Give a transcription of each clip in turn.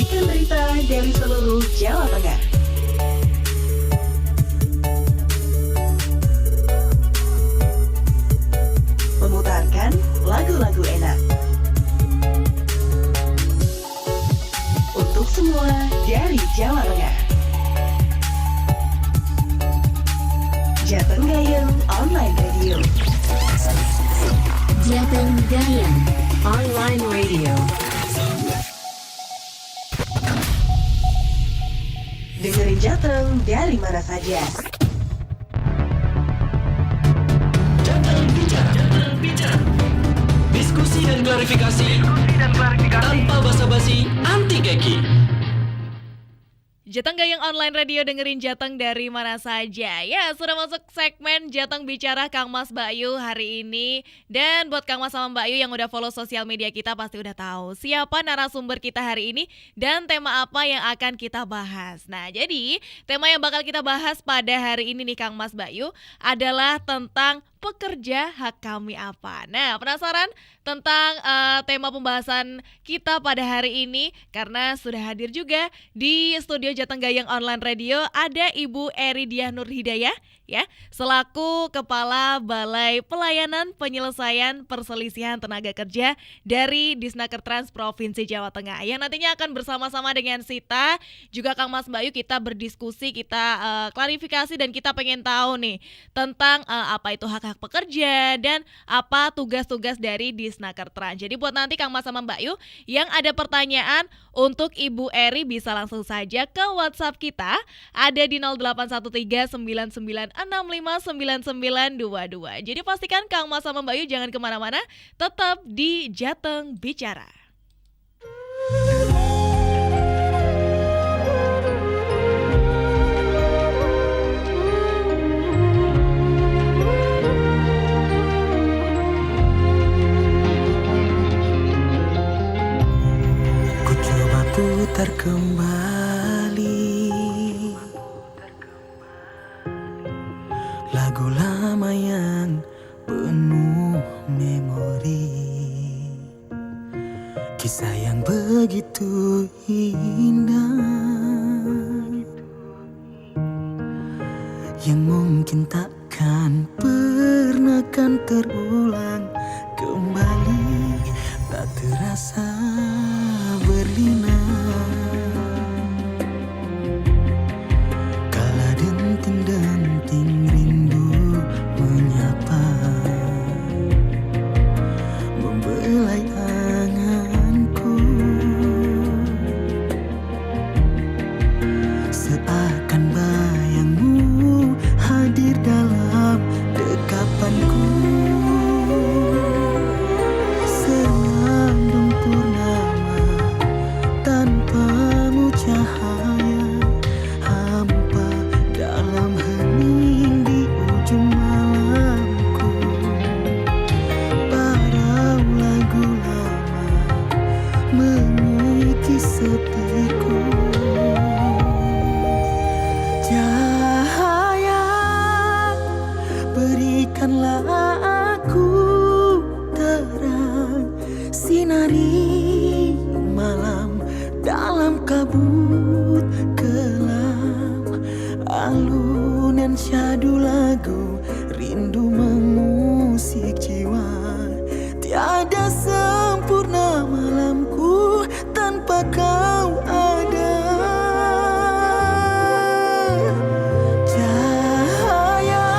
Menyajikan berita dari seluruh Jawa Tengah. Memutarkan lagu-lagu enak untuk semua dari Jawa Tengah. Jateng Gayeng Online Radio. Jateng Gayeng Online Radio. Dengerin Jateng dari mana saja. Jateng bicara. Diskusi dan klarifikasi. Tanpa basa-basi, anti keki. Jateng Gayeng Online Radio, dengerin Jateng dari mana saja. Ya, sudah masuk segmen Jateng Bicara Kang Mas Bayu hari ini. Dan buat Kang Mas sama Mbak Yu yang udah follow sosial media kita pasti udah tahu siapa narasumber kita hari ini dan tema apa yang akan kita bahas. Nah, jadi tema yang bakal kita bahas pada hari ini nih Kang Mas Bayu adalah tentang pekerja hak kami apa. Nah, penasaran tentang tema pembahasan kita pada hari ini? Karena sudah hadir juga di studio Jateng Gayeng Online Radio ada Ibu Eri Diah Nur Hidayah ya, selaku Kepala Balai Pelayanan Penyelesaian Perselisihan Tenaga Kerja dari Disnaker Trans Provinsi Jawa Tengah, yang nantinya akan bersama-sama dengan Sita juga Kang Mas Bayu kita berdiskusi, kita klarifikasi dan kita pengen tahu nih tentang apa itu hak pekerja dan apa tugas-tugas dari Disnaker Trans. Jadi buat nanti Kang Mas sama Mbak Yu yang ada pertanyaan untuk Ibu Eri bisa langsung saja ke WhatsApp kita, ada di 081399659922. Jadi pastikan Kang Mas sama Mbak Yu jangan kemana-mana, tetap di Jateng Bicara. Putar kembali lagu lama yang penuh memori, kisah yang begitu indah yang mungkin takkan pernah kan terulang kembali, tak terasa berlinang. Kala denting-denting rindu menyapa, membelai anganku, seakan bayangmu hadir dalam dekapanku. Senandung purnama tanpamu cahaya hampa dalam hening di ujung malamku. Parau lagu lama mengikis sepiku. Cahaya berikanlah aku terang, sinari malam dalam kabut kelam. Alunan syadu lagu rindu mengusik jiwa. Tiada sempurna malamku tanpa kau ada. Cahaya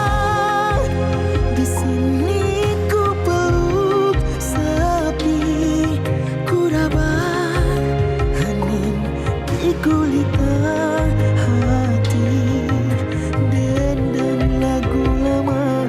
di sini ku peluk sepi, ku dapat hening di gulita hati. Dendam lagu lama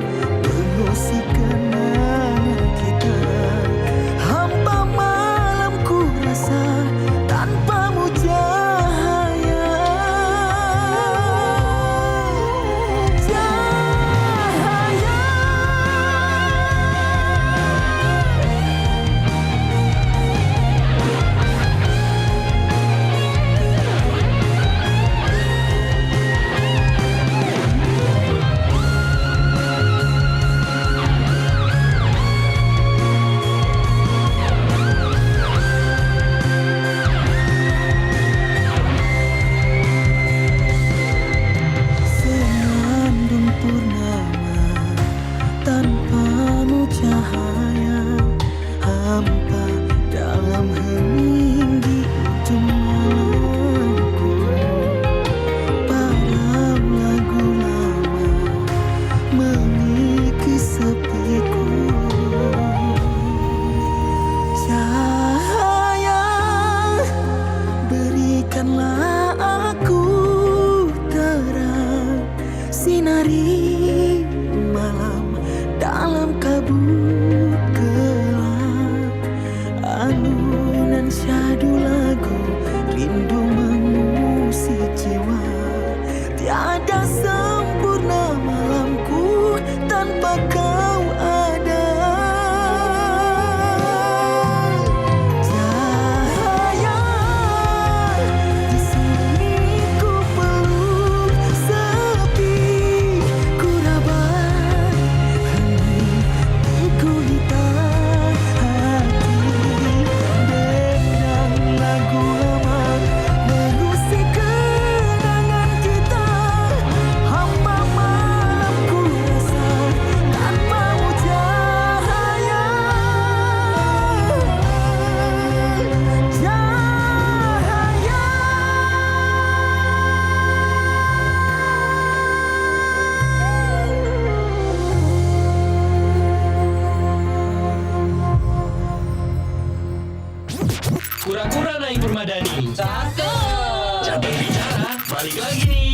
Ramadhani. Cakep. Jateng Bicara balik lagi nih.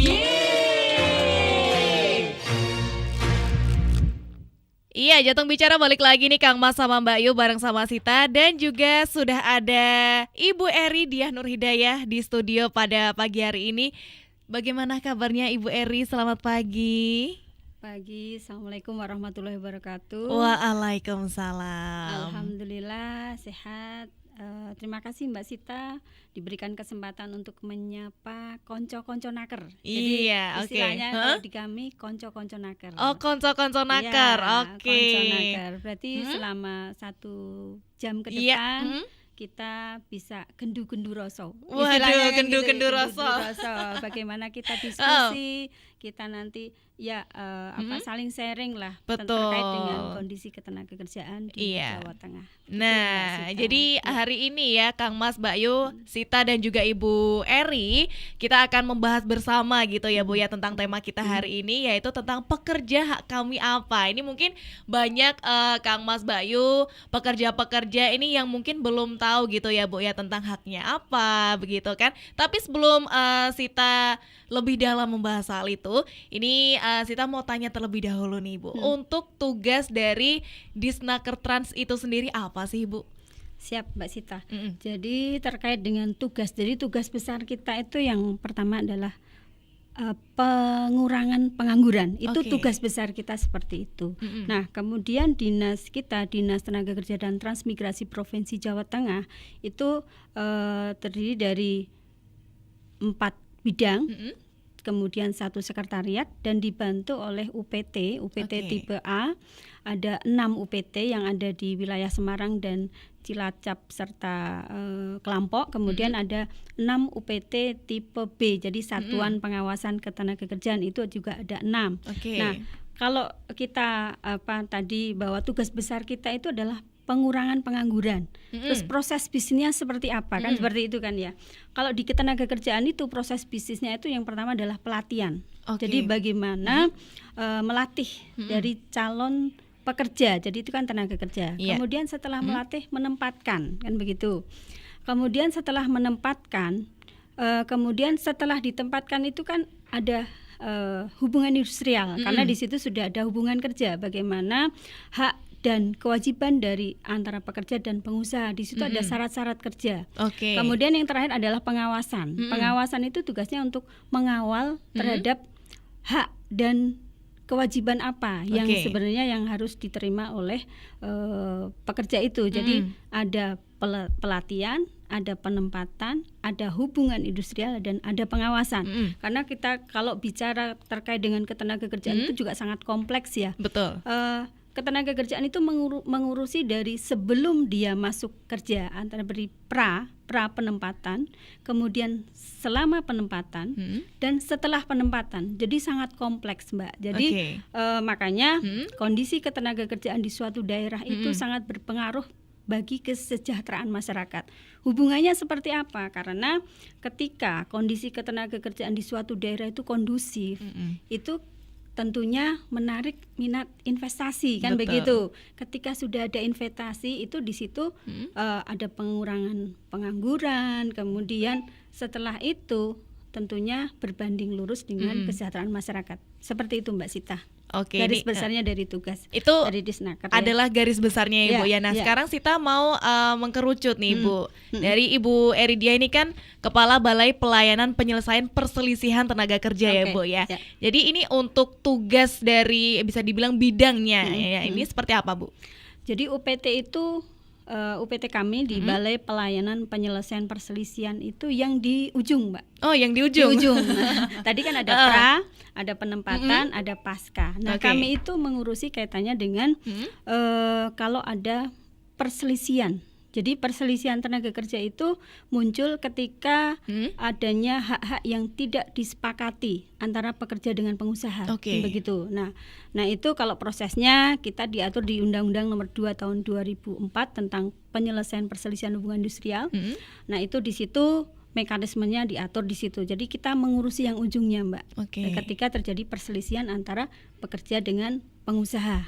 Iya, Jateng Bicara balik lagi nih Kang Mas sama Mbak Yu bareng sama Sita. Dan juga sudah ada Ibu Eri Diah Nur Hidayah di studio pada pagi hari ini. Bagaimana kabarnya Ibu Eri? Selamat pagi. Pagi, Assalamualaikum warahmatullahi wabarakatuh. Waalaikumsalam. Alhamdulillah sehat. Terima kasih Mbak Sita diberikan kesempatan untuk menyapa konco-konco naker. Jadi Iya, oke. istilahnya kalau di kami konco-konco naker. Oh, konco-konco naker. Iya, Oke. konco naker. Berarti selama 1 jam ke Iya. depan kita bisa gendu-gendu roso. Waduh, Istilahnya kan gendu-gendu gitu, roso. Bagaimana kita diskusi, kita nanti saling sharing lah Betul. terkait dengan kondisi ketenagakerjaan di Iya. Jawa Tengah. Nah, Gitu, Mbak Sita. jadi hari ini ya Kang Mas, Mbak Yu, Sita dan juga Ibu Eri, kita akan membahas bersama gitu ya Bu ya tentang tema kita hari ini, yaitu tentang pekerja hak kami apa. Ini mungkin banyak Kang Mas, Mbak Yu, pekerja-pekerja ini yang mungkin belum tahu gitu ya Bu ya tentang haknya apa begitu kan. Tapi sebelum Sita lebih dalam membahas hal itu, ini Sita mau tanya terlebih dahulu nih Bu. Untuk tugas dari Disnaker Trans itu sendiri apa sih Bu? Siap Mbak Sita. Mm-mm. Jadi terkait dengan tugas, jadi tugas besar kita itu yang pertama adalah pengurangan pengangguran. Itu Oke. tugas besar kita seperti itu. Mm-mm. Nah, kemudian dinas kita, Dinas Tenaga Kerja dan Transmigrasi Provinsi Jawa Tengah itu terdiri dari 4 bidang. Mm-mm. Kemudian 1 sekretariat dan dibantu oleh UPT Oke. tipe A. Ada 6 UPT yang ada di wilayah Semarang dan Cilacap serta Kelampok. Kemudian ada 6 UPT tipe B. Jadi Satuan Pengawasan Ketenagakerjaan itu juga ada 6. Oke. Nah, kalau kita tadi bahwa tugas besar kita itu adalah pengurangan pengangguran. Terus proses bisnisnya seperti apa kan seperti itu kan ya. Kalau di ketenagakerjaan itu proses bisnisnya itu yang pertama adalah pelatihan. Oke. Jadi bagaimana melatih dari calon pekerja. Jadi itu kan tenaga kerja. Iya. Kemudian setelah melatih menempatkan kan begitu. Kemudian setelah menempatkan kemudian setelah ditempatkan itu kan ada hubungan industrial karena di situ sudah ada hubungan kerja. Bagaimana hak dan kewajiban dari antara pekerja dan pengusaha. Di situ ada syarat-syarat kerja. Oke. Kemudian yang terakhir adalah pengawasan. Pengawasan itu tugasnya untuk mengawal terhadap hak dan kewajiban apa yang Oke. sebenarnya yang harus diterima oleh pekerja itu. Jadi ada pelatihan, ada penempatan, ada hubungan industrial dan ada pengawasan. Karena kita kalau bicara terkait dengan ketenagakerjaan itu juga sangat kompleks ya. Betul. Ketenagakerjaan itu mengurusi dari sebelum dia masuk kerja, antara beri pra penempatan, kemudian selama penempatan dan setelah penempatan. Jadi sangat kompleks Mbak. Jadi makanya kondisi ketenagakerjaan di suatu daerah itu sangat berpengaruh bagi kesejahteraan masyarakat. Hubungannya seperti apa? Karena ketika kondisi ketenagakerjaan di suatu daerah itu kondusif, itu tentunya menarik minat investasi kan. Betul. Begitu. Ketika sudah ada investasi itu di situ ada pengurangan pengangguran, kemudian setelah itu tentunya berbanding lurus dengan kesejahteraan masyarakat. Seperti itu Mbak Sita. Oke. Garis ini, besarnya dari tugas itu dari Disnaker ya. adalah garis besarnya ya, Ya, Bu ya. Nah, ya. sekarang Sita mau mengkerucut nih, Bu. Dari Ibu Eridia ini kan Kepala Balai Pelayanan Penyelesaian Perselisihan Tenaga Kerja ya, Oke, Bu ya. ya. Jadi ini untuk tugas dari bisa dibilang bidangnya ya. Ini seperti apa, Bu? Jadi UPT itu UPT kami di Balai Pelayanan Penyelesaian Perselisihan itu yang di ujung, Mbak. Oh, yang di Di ujung. ujung. Tadi kan ada pra, ada penempatan, ada pasca. Nah, Oke. kami itu mengurusi kaitannya dengan kalau ada perselisihan. Jadi perselisihan tenaga kerja itu muncul ketika adanya hak-hak yang tidak disepakati antara pekerja dengan pengusaha. Oke. Begitu. Nah itu kalau prosesnya kita diatur di Undang-Undang Nomor 2 Tahun 2004 tentang penyelesaian perselisihan hubungan industrial. Nah itu di situ mekanismenya diatur di situ. Jadi kita mengurusi yang ujungnya, Mbak. Oke. Ketika terjadi perselisihan antara pekerja dengan pengusaha.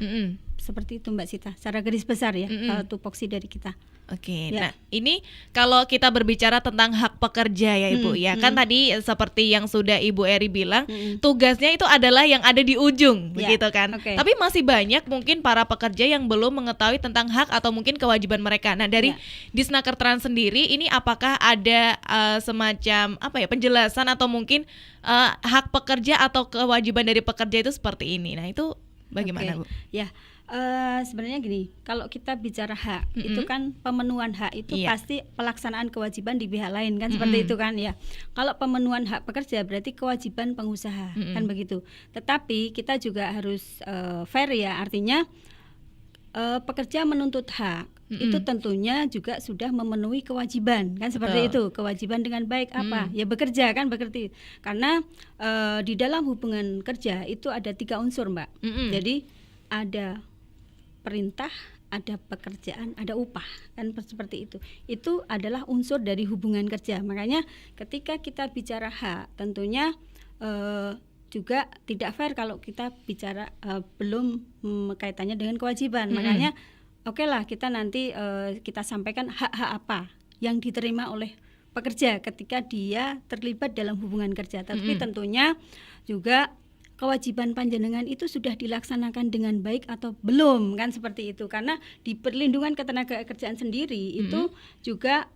Seperti itu Mbak Sita. Secara garis besar ya, tupoksi dari kita. Oke, Ya. nah ini kalau kita berbicara tentang hak pekerja ya Ibu ya, kan tadi seperti yang sudah Ibu Eri bilang, tugasnya itu adalah yang ada di ujung, Ya, begitu kan? oke. Tapi masih banyak mungkin para pekerja yang belum mengetahui tentang hak atau mungkin kewajiban mereka. Nah dari Disnaker Trans sendiri, ini apakah ada semacam penjelasan atau mungkin hak pekerja atau kewajiban dari pekerja itu seperti ini? Nah itu bagaimana Bu? Oke. Ya, sebenarnya gini, kalau kita bicara hak, itu kan pemenuhan hak itu Iya. pasti pelaksanaan kewajiban di pihak lain kan, seperti itu kan ya. Kalau pemenuhan hak pekerja berarti kewajiban pengusaha kan begitu. Tetapi kita juga harus fair ya, artinya pekerja menuntut hak itu tentunya juga sudah memenuhi kewajiban kan, seperti itu. Kewajiban dengan baik apa? Ya bekerja kan, bekerja. Karena di dalam hubungan kerja itu ada 3 unsur Mbak. Jadi ada perintah, ada pekerjaan, ada upah kan, seperti itu. Itu adalah unsur dari hubungan kerja. Makanya ketika kita bicara hak, tentunya juga tidak fair kalau kita bicara belum kaitannya dengan kewajiban. Makanya oke lah, kita nanti kita sampaikan hak-hak apa yang diterima oleh pekerja ketika dia terlibat dalam hubungan kerja. Tapi tentunya juga kewajiban panjenengan itu sudah dilaksanakan dengan baik atau belum kan, seperti itu. Karena di perlindungan ketenagakerjaan sendiri itu juga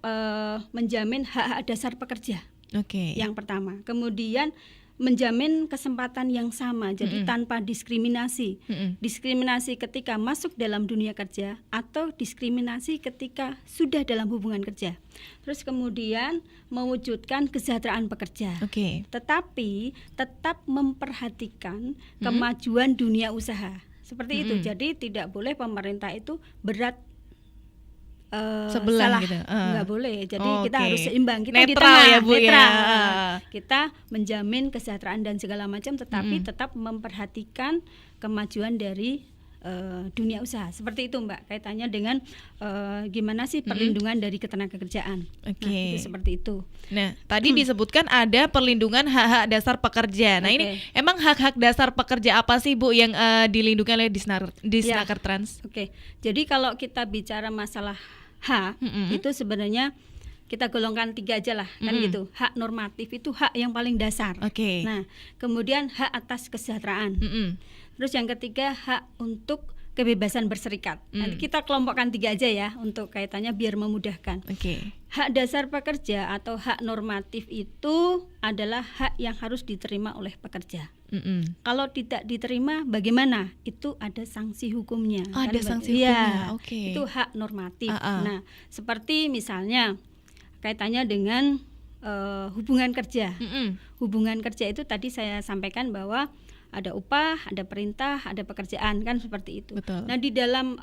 menjamin hak-hak dasar pekerja. Oke. Yang pertama. Kemudian menjamin kesempatan yang sama, jadi tanpa diskriminasi. Diskriminasi ketika masuk dalam dunia kerja atau diskriminasi ketika sudah dalam hubungan kerja. Terus kemudian mewujudkan kesejahteraan pekerja. Oke. Tetapi tetap memperhatikan kemajuan dunia usaha. Seperti itu. Jadi tidak boleh pemerintah itu berat sebelah salah, gitu. nggak boleh. Jadi kita Oke. harus seimbang. Kita di Netral tengah, ya, Bu, ya. netral. Kita menjamin kesejahteraan dan segala macam, tetapi tetap memperhatikan kemajuan dari dunia usaha. Seperti itu Mbak, kaitannya dengan gimana sih perlindungan dari ketenagakerjaan. Oke. Nah, itu seperti itu. Nah, tadi disebutkan ada perlindungan hak-hak dasar pekerja. Nah, ini emang hak-hak dasar pekerja apa sih Bu yang dilindungi oleh Disnaker Trans? Oke. Jadi kalau kita bicara masalah hak, itu sebenarnya kita golongkan 3 aja lah, kan gitu. Hak normatif itu hak yang paling dasar. Oke. Nah, kemudian hak atas kesejahteraan. Terus yang ketiga hak untuk kebebasan berserikat. Nanti kita kelompokkan 3 aja ya untuk kaitannya biar memudahkan. Oke. Hak dasar pekerja atau hak normatif itu adalah hak yang harus diterima oleh pekerja. Kalau tidak diterima bagaimana? Itu ada sanksi hukumnya. Ada kan? sanksi hukumnya. Ya, Oke. itu hak normatif. Nah, seperti misalnya kaitannya dengan hubungan kerja. Hubungan kerja itu tadi saya sampaikan bahwa ada upah, ada perintah, ada pekerjaan kan, seperti itu. Betul. Nah di dalam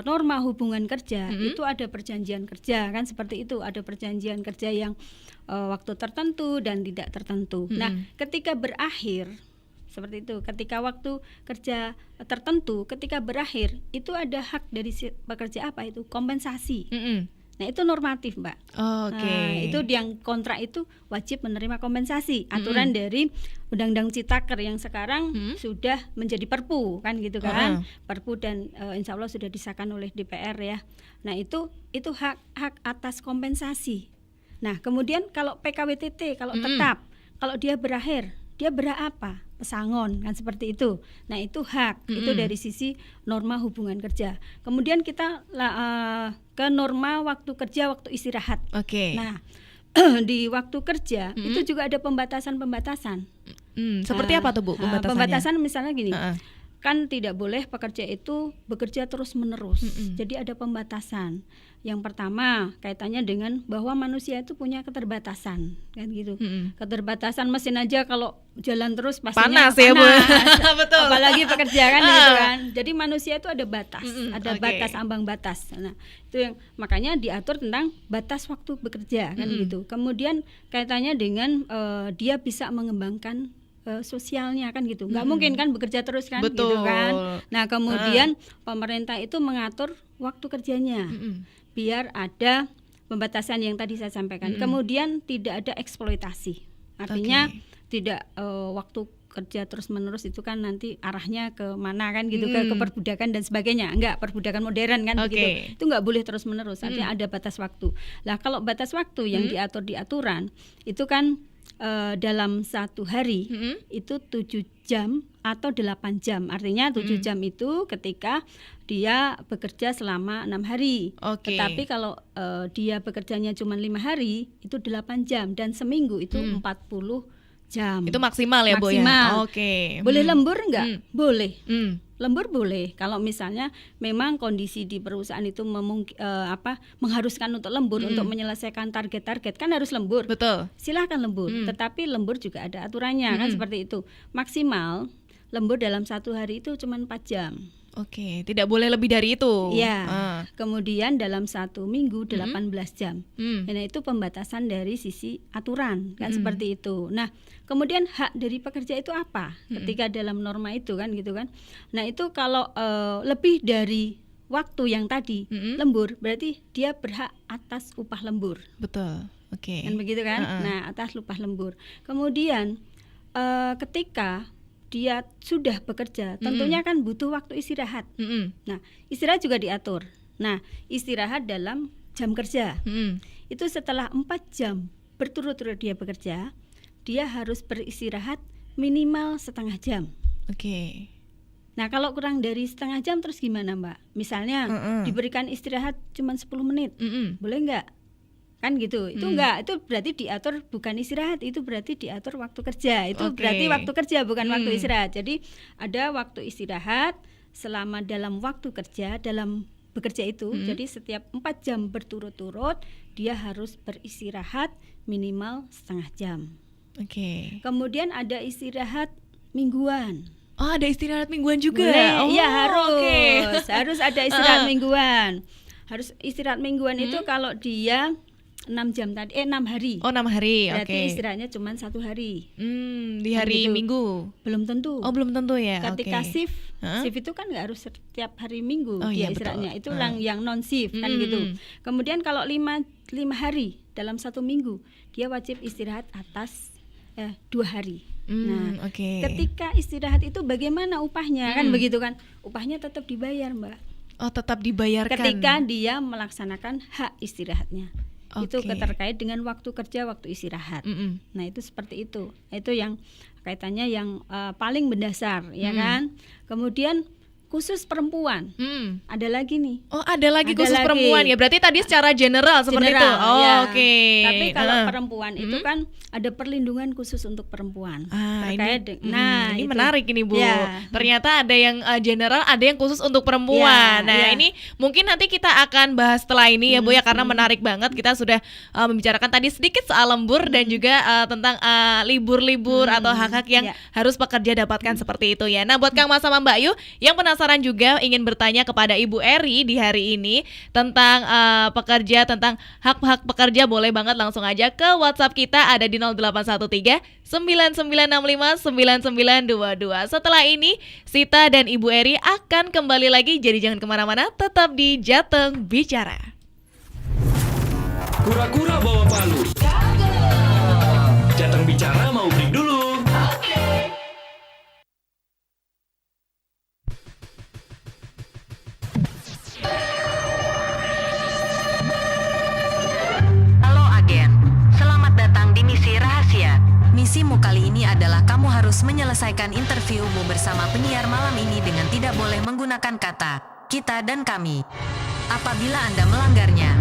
norma hubungan kerja itu ada perjanjian kerja kan, seperti itu. Ada perjanjian kerja yang waktu tertentu dan tidak tertentu. Nah ketika berakhir seperti itu, ketika waktu kerja tertentu, ketika berakhir itu ada hak dari si pekerja apa itu? Kompensasi. Nah itu normatif Mbak. Oke. Nah, itu yang kontrak itu wajib menerima kompensasi. Aturan dari Undang-Undang Citaker yang sekarang sudah menjadi Perpu kan gitu kan. Perpu dan insya Allah sudah disahkan oleh DPR ya. Nah itu hak atas kompensasi. Nah kemudian kalau PKWTT kalau tetap, kalau dia berakhir, dia berapa? Pesangon kan, seperti itu. Nah itu hak, itu dari sisi norma hubungan kerja. Kemudian kita ke norma waktu kerja, waktu istirahat. Oke. Nah di waktu kerja itu juga ada pembatasan-pembatasan. Seperti apa tuh Bu pembatasannya? Pembatasan misalnya gini, kan tidak boleh pekerja itu bekerja terus-menerus. Jadi ada pembatasan. Yang pertama kaitannya dengan bahwa manusia itu punya keterbatasan kan gitu. Keterbatasan mesin aja kalau jalan terus pastinya panas ya Bu. Betul. Apalagi pekerja kan gitu kan. Jadi manusia itu ada batas, ada oke. batas, ambang batas. Nah, itu yang makanya diatur tentang batas waktu bekerja kan gitu. Kemudian kaitannya dengan dia bisa mengembangkan sosialnya kan gitu. Nggak mungkin kan bekerja terus kan. Betul. Gitu kan. Nah, kemudian pemerintah itu mengatur waktu kerjanya. Biar ada pembatasan yang tadi saya sampaikan. Kemudian tidak ada eksploitasi. Artinya tidak waktu kerja terus-menerus itu kan nanti arahnya ke mana kan gitu, ke perbudakan dan sebagainya. Enggak, perbudakan modern kan begitu. Itu enggak boleh terus-menerus, artinya ada batas waktu. Lah kalau batas waktu yang diatur di aturan itu kan dalam satu hari itu 7 jam atau 8 jam. Artinya 7 jam itu ketika dia bekerja selama 6 hari. Tetapi kalau dia bekerjanya cuma 5 hari itu 8 jam dan seminggu itu 40 jam. Itu maksimal ya, Bu ya? Oke. Boleh lembur enggak? Boleh. Lembur boleh kalau misalnya memang kondisi di perusahaan itu mengharuskan untuk lembur untuk menyelesaikan target-target, kan harus lembur. Betul. Silahkan lembur, tetapi lembur juga ada aturannya kan seperti itu. Maksimal lembur dalam satu hari itu cuma 4 jam. Oke, tidak boleh lebih dari itu. Ya. Kemudian dalam satu minggu 18 jam. Nah, itu pembatasan dari sisi aturan kan seperti itu. Nah, kemudian hak dari pekerja itu apa? Ketika dalam norma itu kan gitu kan. Nah, itu kalau lebih dari waktu yang tadi lembur, berarti dia berhak atas upah lembur. Betul. Oke. Kan begitu kan? Nah, atas upah lembur. Kemudian ketika dia sudah bekerja, tentunya kan butuh waktu istirahat. Nah, istirahat juga diatur. Nah, istirahat dalam jam kerja. Itu setelah 4 jam berturut-turut dia bekerja, dia harus beristirahat minimal setengah jam. Oke. Nah, kalau kurang dari setengah jam terus gimana, Mbak? Misalnya diberikan istirahat cuma 10 menit. Boleh enggak? Kan gitu. Itu enggak, itu berarti diatur bukan istirahat, itu berarti diatur waktu kerja. Itu berarti waktu kerja bukan waktu istirahat. Jadi ada waktu istirahat selama dalam waktu kerja, dalam bekerja itu. Jadi setiap 4 jam berturut-turut dia harus beristirahat minimal setengah jam. Oke. Kemudian ada istirahat mingguan. Oh, ada istirahat mingguan juga. Iya, harus. Harus ada istirahat mingguan. Harus istirahat mingguan itu kalau dia 6 jam tadi 6 hari. Oh, 6 hari. Berarti istirahatnya cuma 1 hari. Di hari gitu. Minggu. Belum tentu. Oh, belum tentu ya. Ketika shift itu kan nggak harus setiap hari Minggu dia iya, istirahatnya. betul. Itu yang non shift kan gitu. Kemudian kalau 5 hari dalam 1 minggu dia wajib istirahat atas 2 hari. Nah, ketika istirahat itu bagaimana upahnya kan begitu kan? Upahnya tetap dibayar, Mbak. Oh, tetap dibayarkan. Ketika dia melaksanakan hak istirahatnya. Itu terkait dengan waktu kerja, waktu istirahat. Nah, itu seperti itu. Itu yang kaitannya yang paling mendasar, ya kan? Kemudian khusus perempuan. Ada lagi nih. Oh, ada lagi khusus perempuan ya. Berarti tadi secara general seperti itu. Oh, ya. oke. Tapi kalau perempuan itu kan ada perlindungan khusus untuk perempuan. Terkait ini itu menarik ini, Bu. Ya. Ternyata ada yang general, ada yang khusus untuk perempuan. Ini mungkin nanti kita akan bahas setelah ini ya, Bu ya, karena menarik banget. Kita sudah membicarakan tadi sedikit soal lembur dan juga tentang libur-libur atau hak-hak yang harus pekerja dapatkan seperti itu ya. Nah, buat Kang Mas sama Mbak Yu yang penasaran juga ingin bertanya kepada Ibu Eri di hari ini tentang pekerja, tentang hak-hak pekerja, boleh banget langsung aja ke WhatsApp kita, ada di 0813 9965 9922. Setelah ini Sita dan Ibu Eri akan kembali lagi, jadi jangan kemana-mana, tetap di Jateng Bicara. Kura-kura bawa palu. Jateng Bicara mau break dulu. Halo agen, selamat datang di misi rahasia. Misimu kali ini adalah kamu harus menyelesaikan interviewmu bersama penyiar malam ini dengan tidak boleh menggunakan kata kita dan kami. Apabila Anda melanggarnya,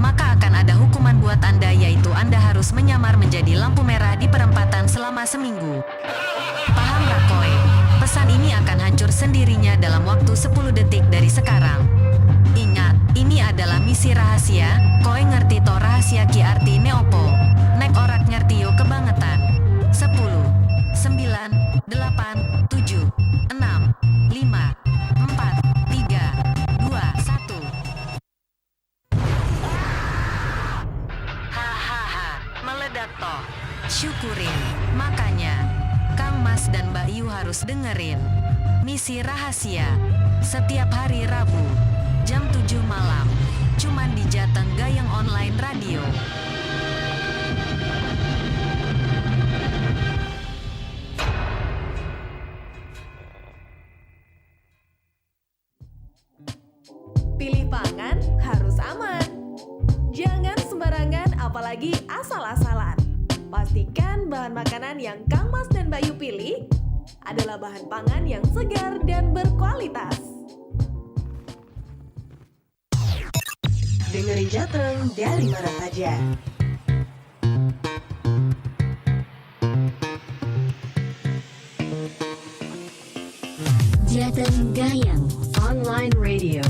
maka akan ada hukuman buat Anda, yaitu Anda harus menyamar menjadi lampu merah di perempatan selama seminggu. Paham Rakoy? Pesan ini akan hancur sendirinya dalam waktu 10 detik dari sekarang. Ingat, ini adalah misi rahasia. Koe ngerti to rahasia ki arti neopo. Nek orak ngerti yo kebangetan. 10, 9, 8, 7, 6, 5, 4, 3, 2, 1. Hahaha, meledak toh. Syukurin. Makanya Kang Mas dan Mbak Yu harus dengerin misi rahasia setiap hari Rabu jam 7 malam, cuman di Jateng Gayeng Online Radio. lagi asal-asalan. Pastikan bahan makanan yang Kang Mas dan Mbak Yu pilih adalah bahan pangan yang segar dan berkualitas. Dengerin Jateng dari mana saja. Jateng Gayang Online Radio.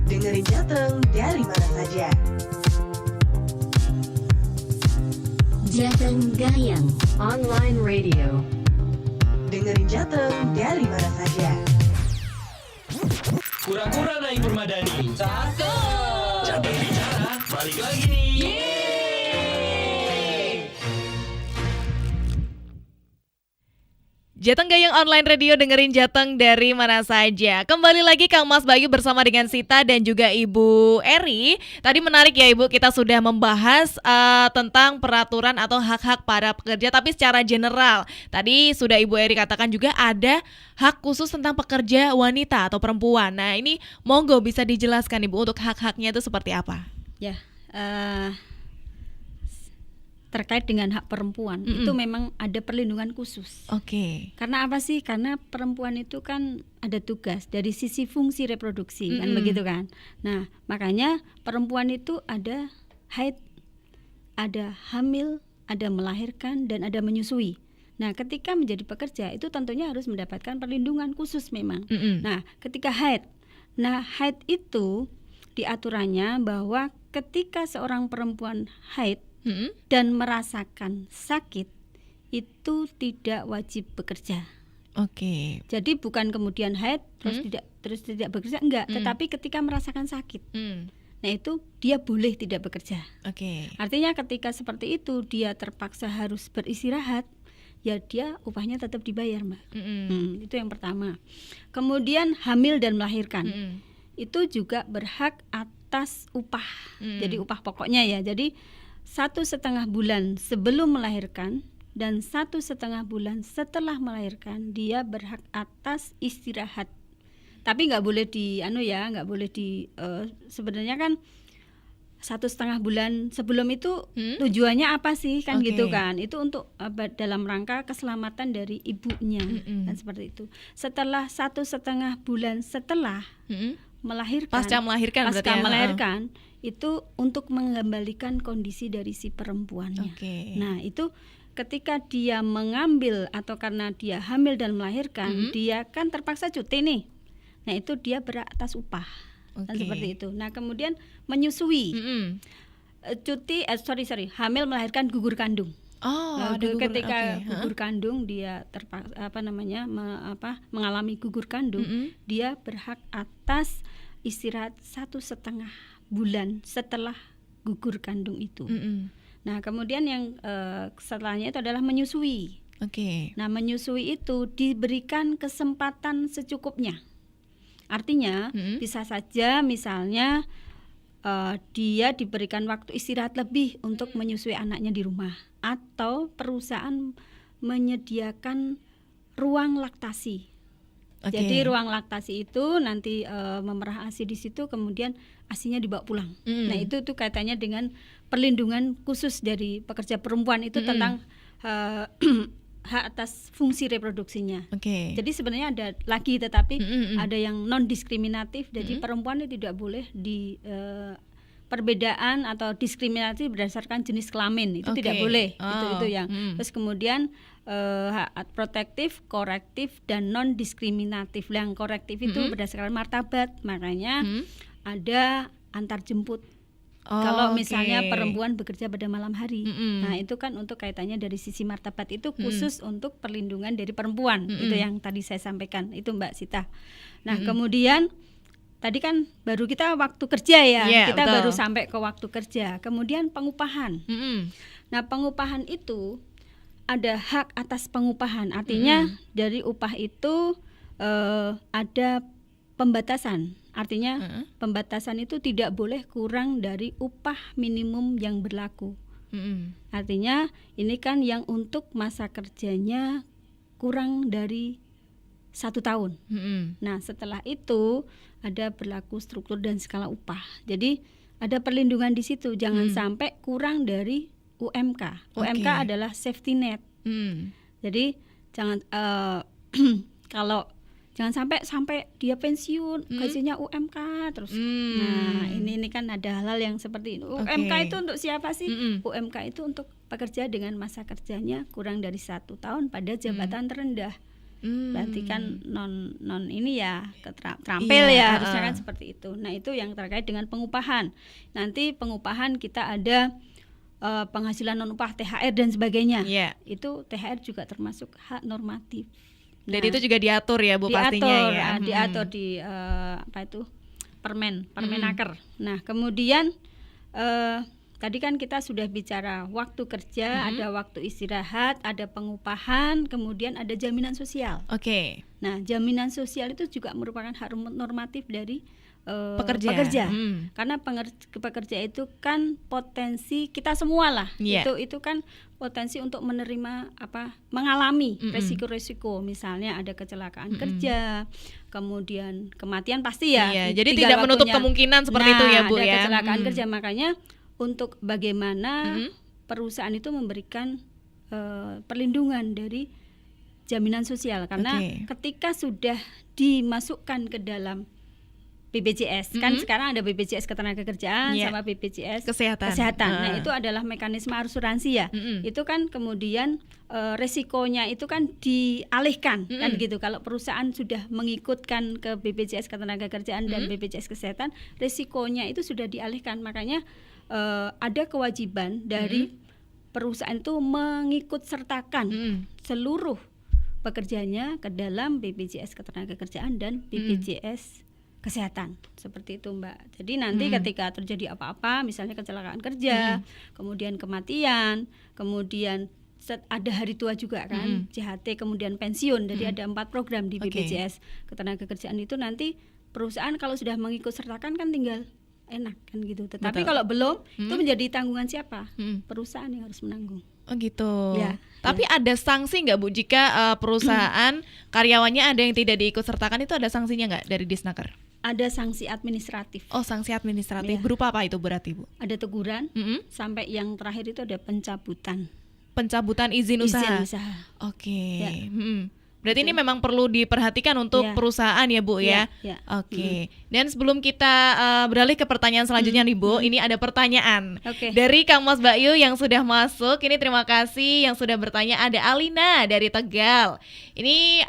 Dengerin Jateng dari mana saja. Jateng Gayang Online Radio. Dengerin Jateng dari mana saja. Kura-kura naik permadani. Cakep. Jateng bicara balik lagi nih. Jateng Gayang Online Radio, dengerin Jateng dari mana saja. Kembali lagi Kang Mas Bayu bersama dengan Sita dan juga Ibu Eri. Tadi menarik ya Ibu, kita sudah membahas tentang peraturan atau hak-hak para pekerja, tapi secara general. Tadi sudah Ibu Eri katakan juga ada hak khusus tentang pekerja wanita atau perempuan. Nah ini monggo bisa dijelaskan Ibu untuk hak-haknya itu seperti apa? Ya, terkait dengan hak perempuan itu memang ada perlindungan khusus. Oke. Karena apa sih? Karena perempuan itu kan ada tugas dari sisi fungsi reproduksi kan begitu kan. Nah, makanya perempuan itu ada haid, ada hamil, ada melahirkan dan ada menyusui. Nah, ketika menjadi pekerja itu tentunya harus mendapatkan perlindungan khusus memang. Nah, ketika haid. Nah, haid itu diaturannya bahwa ketika seorang perempuan haid dan merasakan sakit itu tidak wajib bekerja. Oke. Jadi bukan kemudian haid terus tidak bekerja, enggak, tetapi ketika merasakan sakit. Nah, itu dia boleh tidak bekerja. Oke. Artinya ketika seperti itu dia terpaksa harus beristirahat, ya dia upahnya tetap dibayar, Mbak. Itu yang pertama. Kemudian hamil dan melahirkan. Itu juga berhak atas upah. Jadi upah pokoknya ya. Jadi 1,5 bulan sebelum melahirkan dan 1,5 bulan setelah melahirkan dia berhak atas istirahat. Tapi nggak boleh nggak boleh sebenarnya kan 1,5 bulan sebelum itu tujuannya apa sih kan gitu kan? Itu untuk dalam rangka keselamatan dari ibunya kan seperti itu. Setelah 1,5 bulan setelah melahirkan, pasca melahirkan itu untuk mengembalikan kondisi dari si perempuannya. Nah, itu ketika dia mengambil atau karena dia hamil dan melahirkan, dia kan terpaksa cuti nih. Nah, itu dia berhak atas upah. Kan seperti itu. Nah, kemudian menyusui. Hamil melahirkan gugur kandung. Ketika gugur kandung dia mengalami gugur kandung, dia berhak atas istirahat 1,5 bulan setelah gugur kandung itu. Nah, kemudian yang setelahnya itu adalah menyusui. Nah, menyusui itu diberikan kesempatan secukupnya. Artinya bisa saja misalnya dia diberikan waktu istirahat lebih untuk menyusui anaknya di rumah, atau perusahaan menyediakan ruang laktasi. Jadi ruang laktasi itu nanti memerah ASI di situ, kemudian ASInya dibawa pulang. Nah, itu kaitannya dengan perlindungan khusus dari pekerja perempuan itu tentang hak atas fungsi reproduksinya. Jadi sebenarnya ada lagi, tetapi ada yang non diskriminatif. Jadi perempuan itu tidak boleh di perbedaan atau diskriminasi berdasarkan jenis kelamin, itu tidak boleh. Itu yang. Terus kemudian hak protektif, korektif dan non diskriminatif. Yang korektif itu berdasarkan martabat, makanya ada antar jemput. Kalau misalnya perempuan bekerja pada malam hari, nah itu kan untuk kaitannya dari sisi martabat itu khusus untuk perlindungan dari perempuan. Itu yang tadi saya sampaikan, itu Mbak Sita. Nah kemudian tadi kan baru kita waktu kerja ya, kita betul. baru sampai ke waktu kerja. Kemudian pengupahan. Nah, pengupahan itu ada hak atas pengupahan. Artinya dari upah itu ada pembatasan. Artinya pembatasan itu tidak boleh kurang dari upah minimum yang berlaku. Artinya ini kan yang untuk masa kerjanya kurang dari 1 tahun. Nah, setelah itu ada berlaku struktur dan skala upah. Jadi ada perlindungan di situ. Jangan sampai kurang dari UMK. UMK adalah safety net. Jadi jangan kalau jangan sampai dia pensiun gajinya UMK terus. Nah, ini kan ada hal-hal yang seperti itu. UMK itu untuk siapa sih? UMK itu untuk pekerja dengan masa kerjanya kurang dari 1 tahun pada jabatan terendah. Berarti kan non ini ya terampil ya, harusnya kan seperti itu. Nah, itu yang terkait dengan pengupahan. Nanti pengupahan kita ada penghasilan non upah, THR dan sebagainya. Itu THR juga termasuk hak normatif. Dan itu juga diatur ya Bu pastinya ya. Diatur di Permenaker. Nah, kemudian tadi kan kita sudah bicara waktu kerja, ada waktu istirahat, ada pengupahan, kemudian ada jaminan sosial. Nah, jaminan sosial itu juga merupakan hak normatif dari pekerja. Karena pekerja itu kan potensi kita semua lah. Itu kan potensi untuk menerima mengalami resiko-resiko, misalnya ada kecelakaan kerja, kemudian kematian pasti ya. Jadi tidak menutup kemungkinan seperti itu ya Bu ada ya. Kecelakaan kerja, makanya untuk bagaimana perusahaan itu memberikan perlindungan dari jaminan sosial, karena ketika sudah dimasukkan ke dalam BPJS, kan sekarang ada BPJS Ketenagakerjaan sama BPJS Kesehatan. Nah, itu adalah mekanisme asuransi ya. Itu kan kemudian resikonya itu kan dialihkan kan gitu. Kalau perusahaan sudah mengikutkan ke BPJS Ketenagakerjaan dan BPJS Kesehatan, resikonya itu sudah dialihkan. Makanya ada kewajiban dari perusahaan itu mengikut sertakan seluruh pekerjanya ke dalam BPJS Ketenagakerjaan dan BPJS Kesehatan, seperti itu Mbak. Jadi nanti ketika terjadi apa-apa, misalnya kecelakaan kerja, kemudian kematian, kemudian ada hari tua juga kan, JHT, kemudian pensiun. Jadi ada 4 program di BPJS Ketenagakerjaan itu. Nanti perusahaan kalau sudah mengikut sertakan kan tinggal enak kan gitu. Tetapi kalau belum, itu menjadi tanggungan siapa? Perusahaan yang harus menanggung. Oh gitu. Tapi ada sanksi nggak Bu jika perusahaan karyawannya ada yang tidak diikut sertakan, itu ada sanksinya nggak dari Disnaker? Ada sanksi administratif. Oh, sanksi administratif. Berupa apa itu berarti Bu? Ada teguran, sampai yang terakhir itu ada pencabutan. Pencabutan izin usaha. Berarti ini memang perlu diperhatikan untuk perusahaan ya Bu ya. Dan sebelum kita beralih ke pertanyaan selanjutnya nih Bu, ini ada pertanyaan dari Kang Mas Bayu yang sudah masuk. Ini terima kasih yang sudah bertanya. Ada Alina dari Tegal. Ini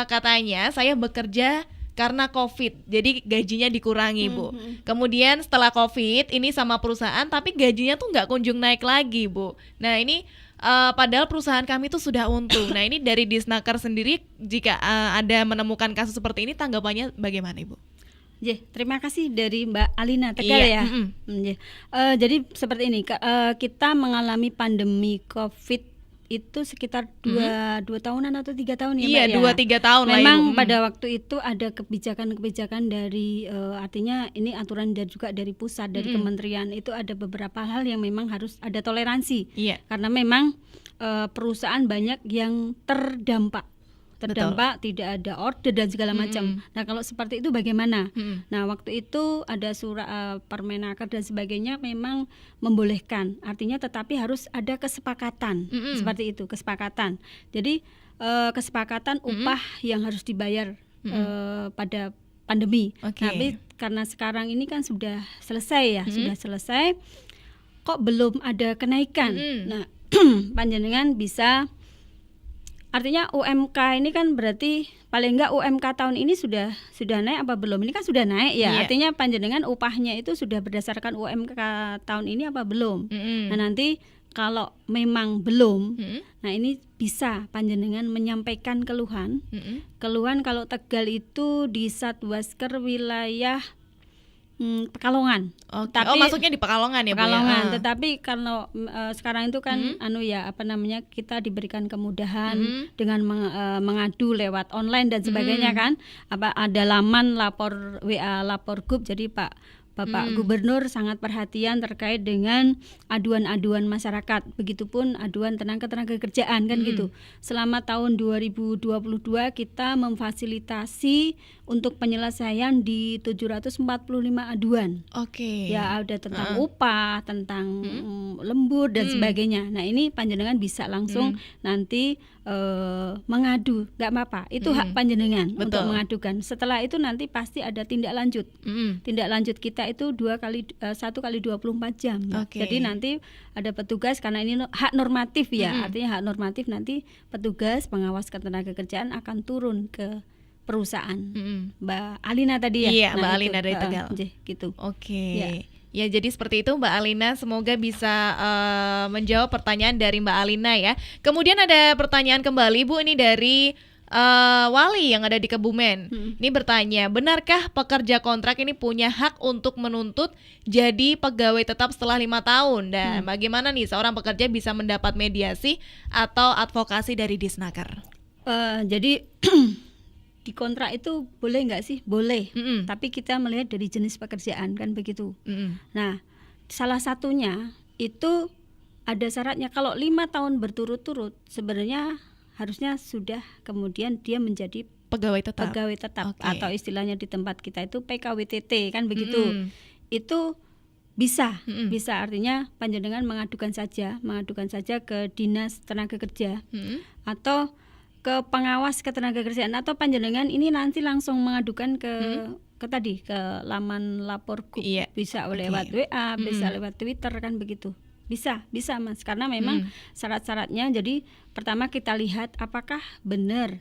katanya saya bekerja karena COVID, jadi gajinya dikurangi Bu. Kemudian setelah COVID ini sama perusahaan, tapi gajinya tuh nggak kunjung naik lagi Bu. Nah ini padahal perusahaan kami tuh sudah untung. Nah ini dari Disnaker sendiri, jika ada menemukan kasus seperti ini, tanggapannya bagaimana Ibu? Terima kasih dari Mbak Alina Tegal ya. Jadi seperti ini, kita mengalami pandemi COVID itu sekitar 2 tahunan atau 3 tahun ya Mbak ya. 2-3 tahun lah. Memang pada waktu itu ada kebijakan-kebijakan dari artinya ini aturan juga dari pusat, dari kementerian, itu ada beberapa hal yang memang harus ada toleransi. Karena memang perusahaan banyak yang terdampak, tidak ada order dan segala macam. Nah kalau seperti itu bagaimana? Nah waktu itu ada surat Permenaker dan sebagainya memang membolehkan, artinya tetapi harus ada kesepakatan seperti itu, kesepakatan. Jadi kesepakatan upah yang harus dibayar pada pandemi. Tapi karena sekarang ini kan sudah selesai ya, sudah selesai, kok belum ada kenaikan. Nah panjenengan bisa, artinya UMK ini kan berarti paling enggak UMK tahun ini sudah naik apa belum? Ini kan sudah naik ya. Artinya panjenengan upahnya itu sudah berdasarkan UMK tahun ini apa belum? Nah nanti kalau memang belum, nah ini bisa panjenengan menyampaikan keluhan. Keluhan kalau Tegal itu di Satwasker wilayah Pekalongan. Tapi maksudnya di Pekalongan ya Bu? Pekalongan. Tetapi kalau sekarang itu kan kita diberikan kemudahan dengan mengadu lewat online dan sebagainya kan. Ada laman lapor WA lapor group, jadi Pak Bapak Gubernur sangat perhatian terkait dengan aduan-aduan masyarakat, begitupun aduan tenaga kerjaan kan gitu. Selama tahun 2022 kita memfasilitasi untuk penyelesaian di 745 aduan. Oke. Ya, ada tentang upah, tentang lembur dan sebagainya. Nah, ini panjenengan bisa langsung nanti mengadu, nggak apa-apa. Itu hak panjenengan untuk Betul. mengadukan. Setelah itu nanti pasti ada tindak lanjut. Tindak lanjut kita itu 1 kali 24 jam. Oke. Jadi nanti ada petugas, karena ini hak normatif ya. Artinya hak normatif, nanti petugas pengawas ketenagakerjaan akan turun ke perusahaan. Mbak Alina tadi ya. Iya, Mbak itu, Alina dari Tegal. gitu. Oke. Ya. Ya, jadi seperti itu Mbak Alina, semoga bisa menjawab pertanyaan dari Mbak Alina ya. Kemudian ada pertanyaan kembali Bu, ini dari Wali yang ada di Kebumen. Ini bertanya, benarkah pekerja kontrak ini punya hak untuk menuntut jadi pegawai tetap setelah 5 tahun? Dan bagaimana nih seorang pekerja bisa mendapat mediasi atau advokasi dari Disnaker? Jadi di kontrak itu boleh nggak sih? Boleh. Tapi kita melihat dari jenis pekerjaan kan begitu. Nah, salah satunya itu ada syaratnya. Kalau 5 tahun berturut-turut, sebenarnya harusnya sudah kemudian dia menjadi Pegawai tetap. Oke. Atau istilahnya di tempat kita itu PKWTT kan begitu. Itu bisa artinya panjenengan mengadukan saja ke Dinas Tenaga Kerja atau ke pengawas ketenagakerjaan, atau panjenengan ini nanti langsung mengadukan ke laman lapor Gub. Iya. Bisa lewat WA, bisa lewat Twitter kan begitu. Bisa Mas, karena memang syarat-syaratnya. Jadi pertama kita lihat apakah benar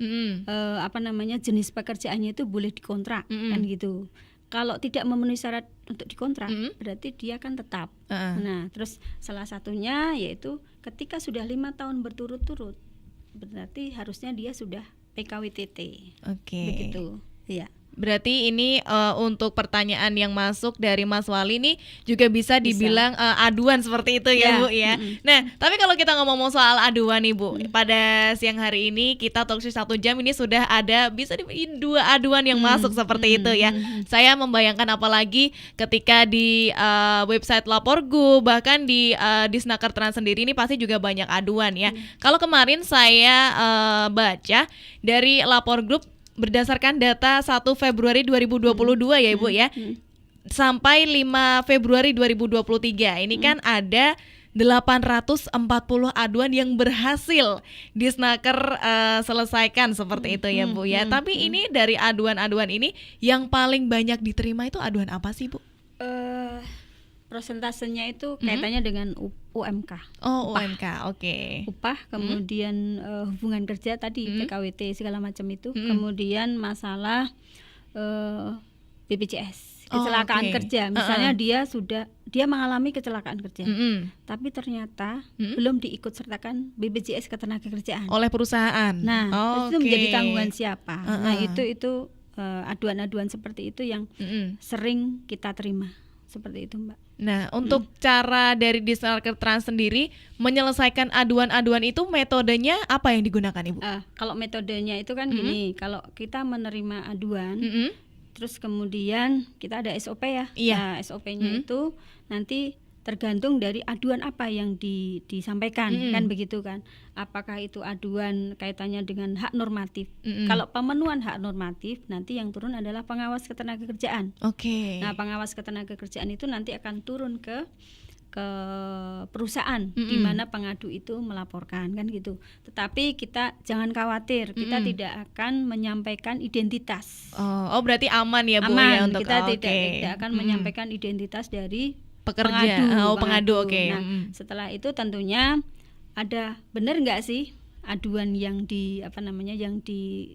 jenis pekerjaannya itu boleh dikontrak kan gitu. Kalau tidak memenuhi syarat untuk dikontrak, berarti dia kan tetap. Nah, terus salah satunya yaitu ketika sudah 5 tahun berturut-turut, berarti harusnya dia sudah PKWTT. Oke. Begitu. Iya. Berarti ini untuk pertanyaan yang masuk dari Mas Wali nih juga bisa dibilang aduan seperti itu ya, Bu ya. Nah, tapi kalau kita ngomong soal aduan nih Bu, pada siang hari ini kita talkshow 1 jam ini sudah ada bisa 2 aduan yang masuk seperti itu ya. Saya membayangkan apalagi ketika di website Lapor Gub, bahkan di Disnaker Trans sendiri ini pasti juga banyak aduan ya. Kalau kemarin saya baca dari Lapor Gub, berdasarkan data 1 Februari 2022 ya Ibu ya, sampai 5 Februari 2023 ini kan ada 840 aduan yang berhasil Disnaker selesaikan seperti itu ya Bu ya. Tapi ini dari aduan-aduan ini yang paling banyak diterima itu aduan apa sih Bu? Prosentasenya itu kaitannya dengan UMK. Oh, upah. UMK, oke. Upah, kemudian hubungan kerja tadi, PKWT segala macam itu, kemudian masalah BPJS, kecelakaan kerja. Misalnya dia mengalami kecelakaan kerja, tapi ternyata belum diikut sertakan BPJS ketenagakerjaan oleh perusahaan. Nah, itu menjadi tanggungan siapa? Nah, itu aduan-aduan seperti itu yang sering kita terima. Seperti itu Mbak. Nah, untuk cara dari Disnaker Trans sendiri menyelesaikan aduan-aduan itu metodenya apa yang digunakan Ibu? Kalau metodenya itu kan gini, kalau kita menerima aduan, terus kemudian kita ada SOP ya. Nah, SOP-nya itu nanti tergantung dari aduan apa yang disampaikan kan begitu kan. Apakah itu aduan kaitannya dengan hak normatif. Kalau pemenuhan hak normatif, nanti yang turun adalah pengawas ketenagakerjaan. Oke. Nah, pengawas ketenagakerjaan itu nanti akan turun ke perusahaan di mana pengadu itu melaporkan kan gitu. Tetapi kita jangan khawatir, kita tidak akan menyampaikan identitas. Oh, berarti aman ya Bu aman, ya untuk kita tidak akan menyampaikan identitas dari pekerja, pengadu. Oke. Nah, setelah itu tentunya ada benar nggak sih aduan yang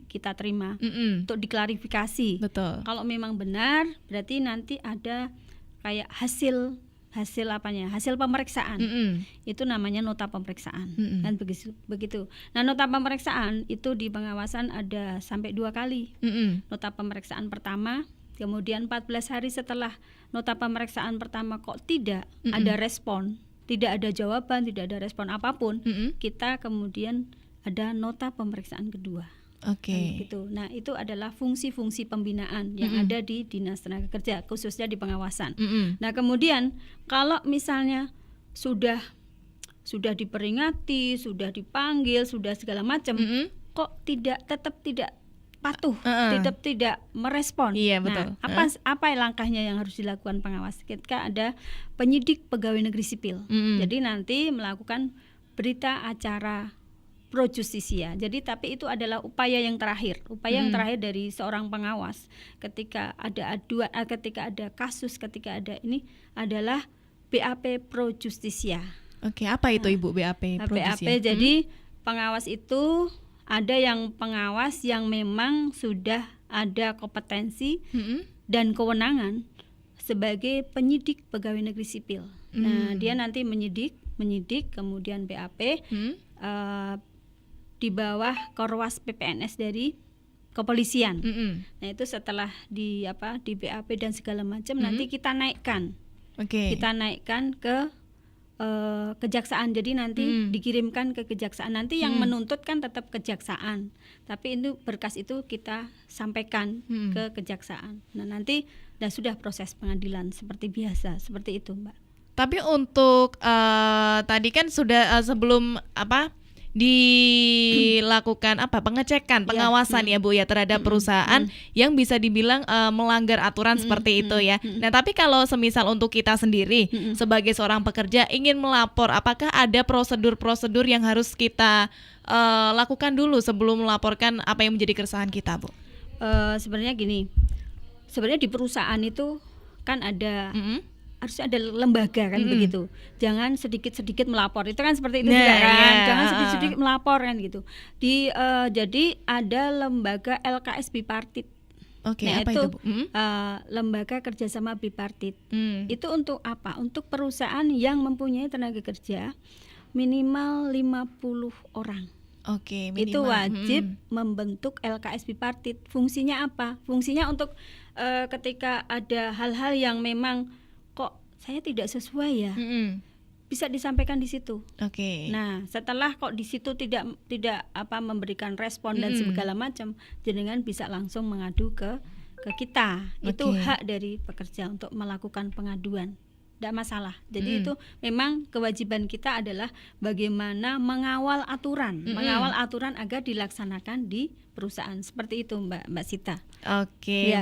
kita terima untuk diklarifikasi. Betul. Kalau memang benar, berarti nanti ada kayak hasil pemeriksaan. Itu namanya nota pemeriksaan. Dan begitu. Nah, nota pemeriksaan itu di pengawasan ada sampai 2 kali. Nota pemeriksaan pertama, kemudian 14 hari setelah nota pemeriksaan pertama kok tidak ada respon, tidak ada jawaban, tidak ada respon apapun, kita kemudian ada nota pemeriksaan kedua. Kan gitu. Nah, itu adalah fungsi-fungsi pembinaan yang ada di Dinas Tenaga Kerja, khususnya di pengawasan. Nah, kemudian kalau misalnya sudah diperingati, sudah dipanggil, sudah segala macam, kok tetap tidak patuh, tetap tidak merespon. Iya, betul. Nah, apa langkahnya yang harus dilakukan pengawas? Ketika ada penyidik pegawai negeri sipil, jadi nanti melakukan berita acara pro justisia. Jadi tapi itu adalah upaya yang terakhir dari seorang pengawas ketika ada aduan, ketika ada kasus, ketika ada ini adalah BAP pro justisia. Oke, apa itu Ibu BAP pro justisia? BAP jadi pengawas itu ada yang pengawas yang memang sudah ada kompetensi dan kewenangan sebagai penyidik pegawai negeri sipil. Nah, dia nanti menyidik kemudian BAP di bawah Korwas PPNS dari kepolisian. Nah, itu setelah di BAP dan segala macam nanti kita naikkan. Kita naikkan ke kejaksaan. Jadi nanti dikirimkan ke kejaksaan. Nanti yang menuntut kan tetap kejaksaan. Tapi itu berkas itu kita sampaikan ke kejaksaan. Nah, nanti sudah proses pengadilan seperti biasa, seperti itu, Mbak. Tapi untuk tadi kan sudah sebelum dilakukan pengecekan, pengawasan ya Bu ya terhadap perusahaan yang bisa dibilang melanggar aturan seperti itu ya. Nah, tapi kalau semisal untuk kita sendiri sebagai seorang pekerja ingin melapor, apakah ada prosedur-prosedur yang harus kita lakukan dulu sebelum melaporkan apa yang menjadi keresahan kita, Bu? Sebenarnya gini, sebenarnya di perusahaan itu kan ada harusnya ada lembaga kan begitu. Jangan sedikit-sedikit melapor. Itu kan seperti itu juga kan. Jangan sedikit-sedikit melapor kan gitu. Jadi ada lembaga LKS bipartit. Apa itu, Bu? Lembaga kerjasama bipartit. Itu untuk apa? Untuk perusahaan yang mempunyai tenaga kerja minimal 50 orang. Minimal. Itu wajib membentuk LKS bipartit. Fungsinya apa? Fungsinya untuk ketika ada hal-hal yang memang kok saya tidak sesuai ya, bisa disampaikan di situ. Nah, setelah kok di situ tidak memberikan respon dan segala macam, jenengan bisa langsung mengadu ke kita. Itu hak dari pekerja untuk melakukan pengaduan. Tidak masalah. Jadi itu memang kewajiban kita adalah bagaimana mengawal aturan agar dilaksanakan di perusahaan. Seperti itu Mbak Sita.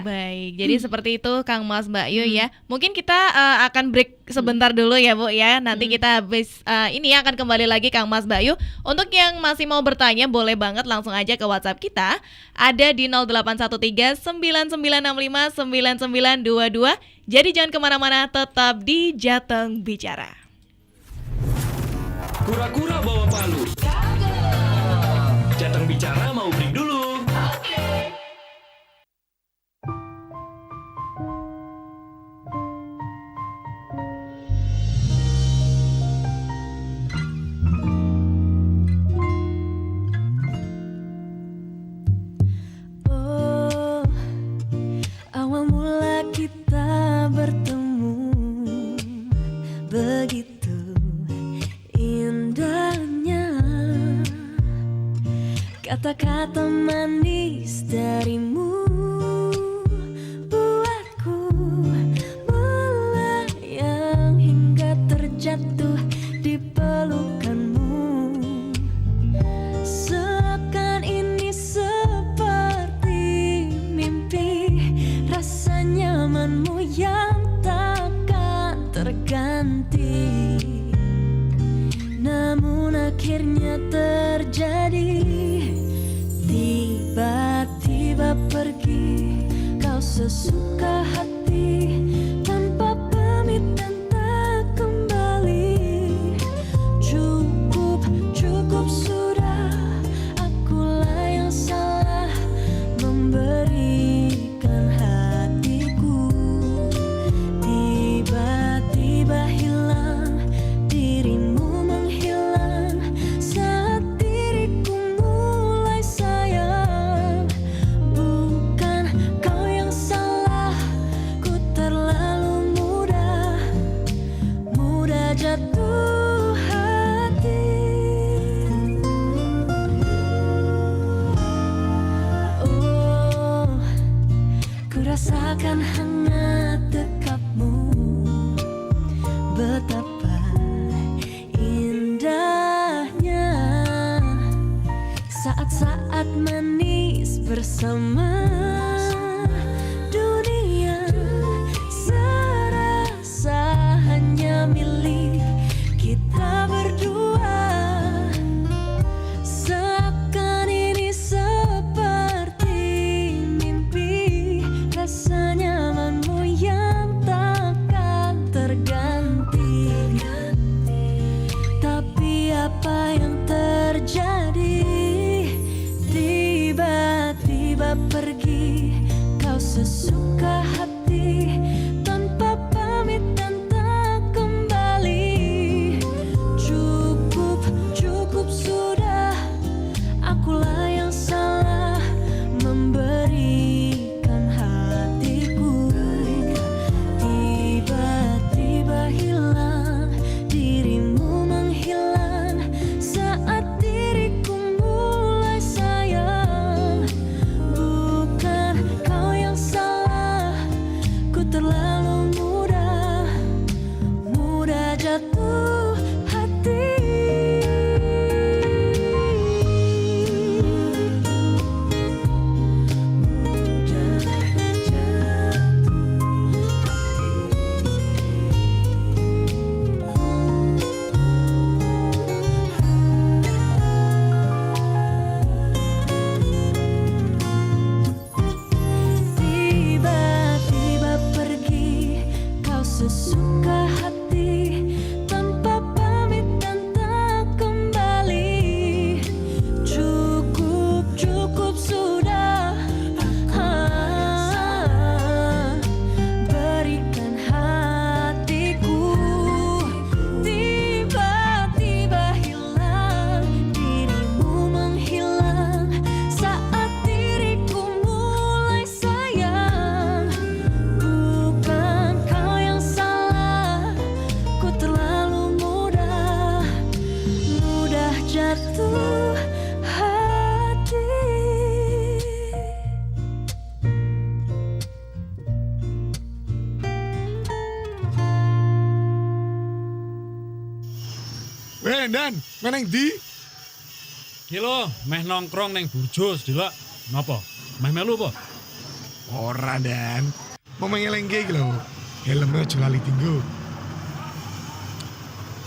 Baik. Jadi seperti itu Kang Mas Mbak Yu ya. Mungkin kita akan break sebentar dulu ya Bu ya. Nanti kita habis ini akan kembali lagi Kang Mas Mbak Yu. Untuk yang masih mau bertanya boleh banget langsung aja ke WhatsApp kita. Ada di 0813 9965 9922. Jadi jangan kemana-mana, tetap di Jateng Bicara. Kura-kura bawa palu. Jateng Bicara mau break dulu. Awal mula kita bertemu begitu indahnya, kata-kata manis darimu buatku melayang hingga terjatuh di pelukanmu. Seakan ini seperti mimpi, rasa nyamanmu yang takkan terganti. Namun akhirnya terjadi, tiba-tiba pergi kau sesuka hati, tanpa pamit dan tak kembali. Cukup sudah, akulah yang salah memberikan hatiku. Tiba-tiba hilang, dirimu menghilang saat diriku mulai sayang. Bukan kau yang salah, ku terlalu manis bersama. Dunia serasa hanya milik kita berdua. Seakan ini seperti mimpi, rasa nyamanmu yang takkan terganti. Tapi apa yang terjadi? Tiba-tiba pergi, kau sesuka hati, tanpa pamit dan tak kembali. Cukup, cukup sudah, akulah yang salah memberikan hatiku. Tiba-tiba hilang, dirimu menghilang saat diriku mulai sayang. Bukan kau yang salah, ku terlalu mudah jatuh hati. Tiba-tiba pergi, kau sesuka hati, tanpa pamit dan tak kembali. Cukup, cukup sudah, berikan hatiku. Tiba-tiba hilang, dirimu menghilang saat diriku mulai sayang. Bukan kau yang salah, ku terlalu mudah jatuh hati. Weh, Dan, meneng di? Kilo, meh nongkrong neng burjo sedilak. Napa? Meh melu apa? Ora, Dan. Mau mengelengke iki lho. Helmnya aja lali tinggo.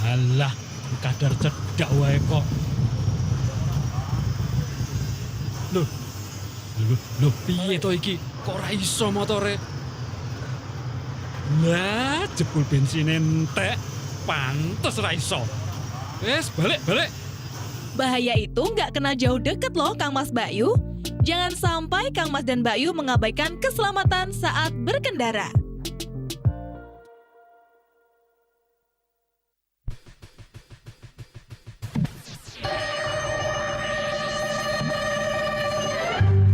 Halah, kadar cedak wae kok. Loh, piye to iki? Kok ora iso motore? Lah, jebul bensin entek. Pantes ora iso. Wes, balik. Bahaya itu nggak kenal jauh deket loh Kang Mas Bayu. Jangan sampai Kang Mas dan Bayu mengabaikan keselamatan saat berkendara.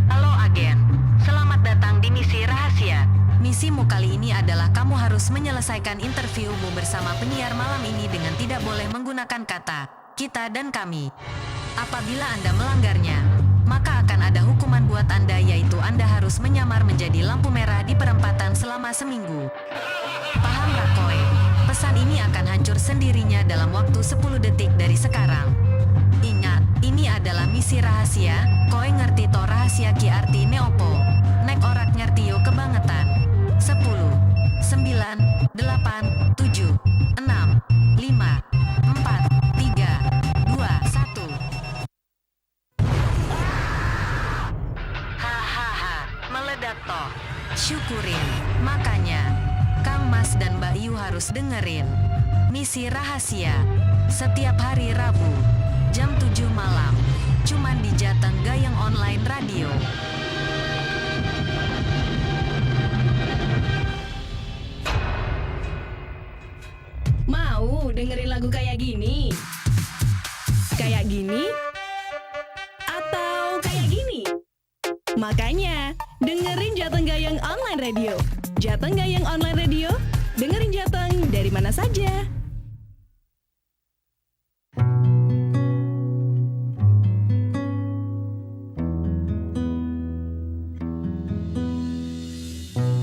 Halo agen, selamat datang di misi rahasia. Misimu kali ini adalah kamu harus menyelesaikan interviewmu bersama penyiar malam ini dengan tidak boleh menggunakan kata kita dan kami. Apabila Anda melanggarnya, maka akan ada hukuman buat Anda, yaitu Anda harus menyamar menjadi lampu merah di perempatan selama seminggu. Paham Rakoy? Pesan ini akan hancur sendirinya dalam waktu 10 detik dari sekarang. Ingat, ini adalah misi rahasia. Koe ngerti to rahasia ki arti neopo. Nek orak ngerti yo kebangetan. 10, 9, 8, 7, 6, 5, 4, 3, 2, 1. Hahaha, meledak toh. Syukurin. Makanya, Kang Mas dan Mbak Yu harus dengerin misi rahasia setiap hari Rabu jam 7 malam. Cuman di Jateng Gayeng Online Radio. Mau dengerin lagu kayak gini? Kayak gini? Atau kayak gini? Makanya, dengerin Jateng Gayeng Online Radio. Jateng Gayeng Online Radio, dengerin Jateng dari mana saja.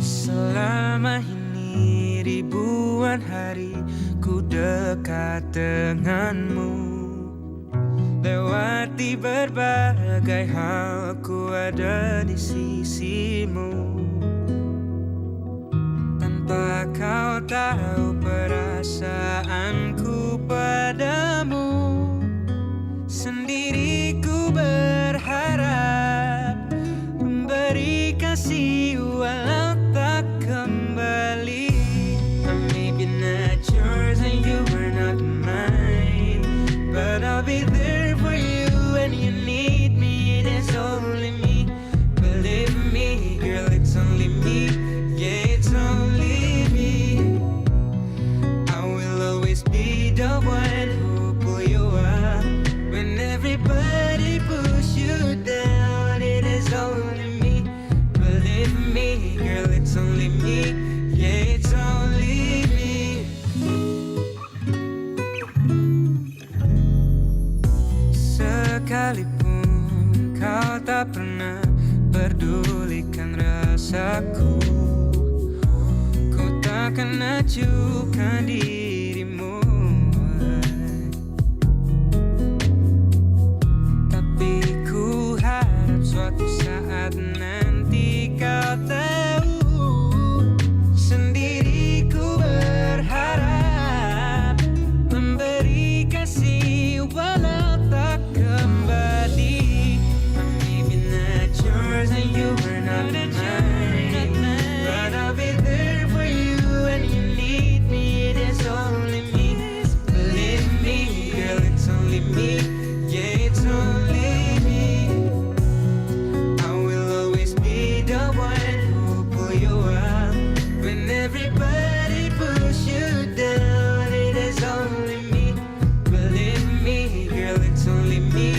Selama ini ribuan hari ku dekat denganmu, lewat arti berbagai hal ku ada di sisimu. Tanpa kau tahu perasaanku padamu, sendiri ku berharap memberi kasih walau tak kembali. I may be not yours and you are not mine, but I'll be there for you when you need me. It is only me, believe me, girl, it's only me. Yeah, it's only me. I will always be the one who pull you up when everybody push you down. It is only me, believe me, girl, it's only me. Yeah, it's only me. Sekalipun kau tak pernah pedulikan rasaku, ku takkan acuhkan dirimu. Tapi ku harap suatu saat nanti kau tahu, sendiri ku berharap memberi kasih walau tak kembali. I may be not yours and you are not mine, but I'll be there for you when you need me. It is only me, believe me, girl, it's only me. Yeah, it's only me. I will always be the one who pull you up when everybody push you down. It is only me, believe me, girl, it's only me.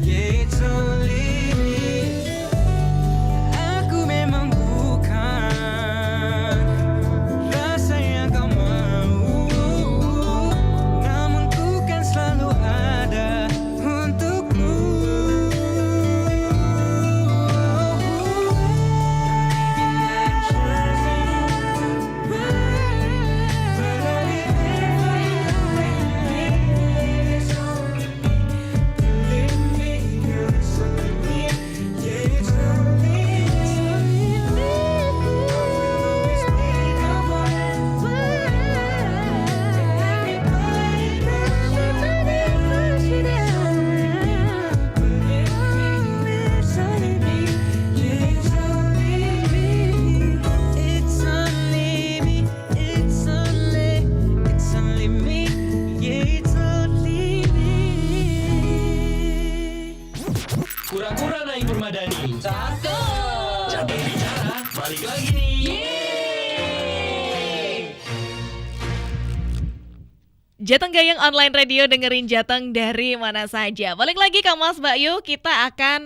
Yeah, it's only me. Aku memang bukan rasa yang kau mau, namun ku kan selalu ada untukmu. Kura-kura naik permadani. Cakep. Jateng bicara, balik lagi nih. Jateng Gayeng Online Radio, dengerin Jateng dari mana saja. Balik lagi Kang Mas Bayu, kita akan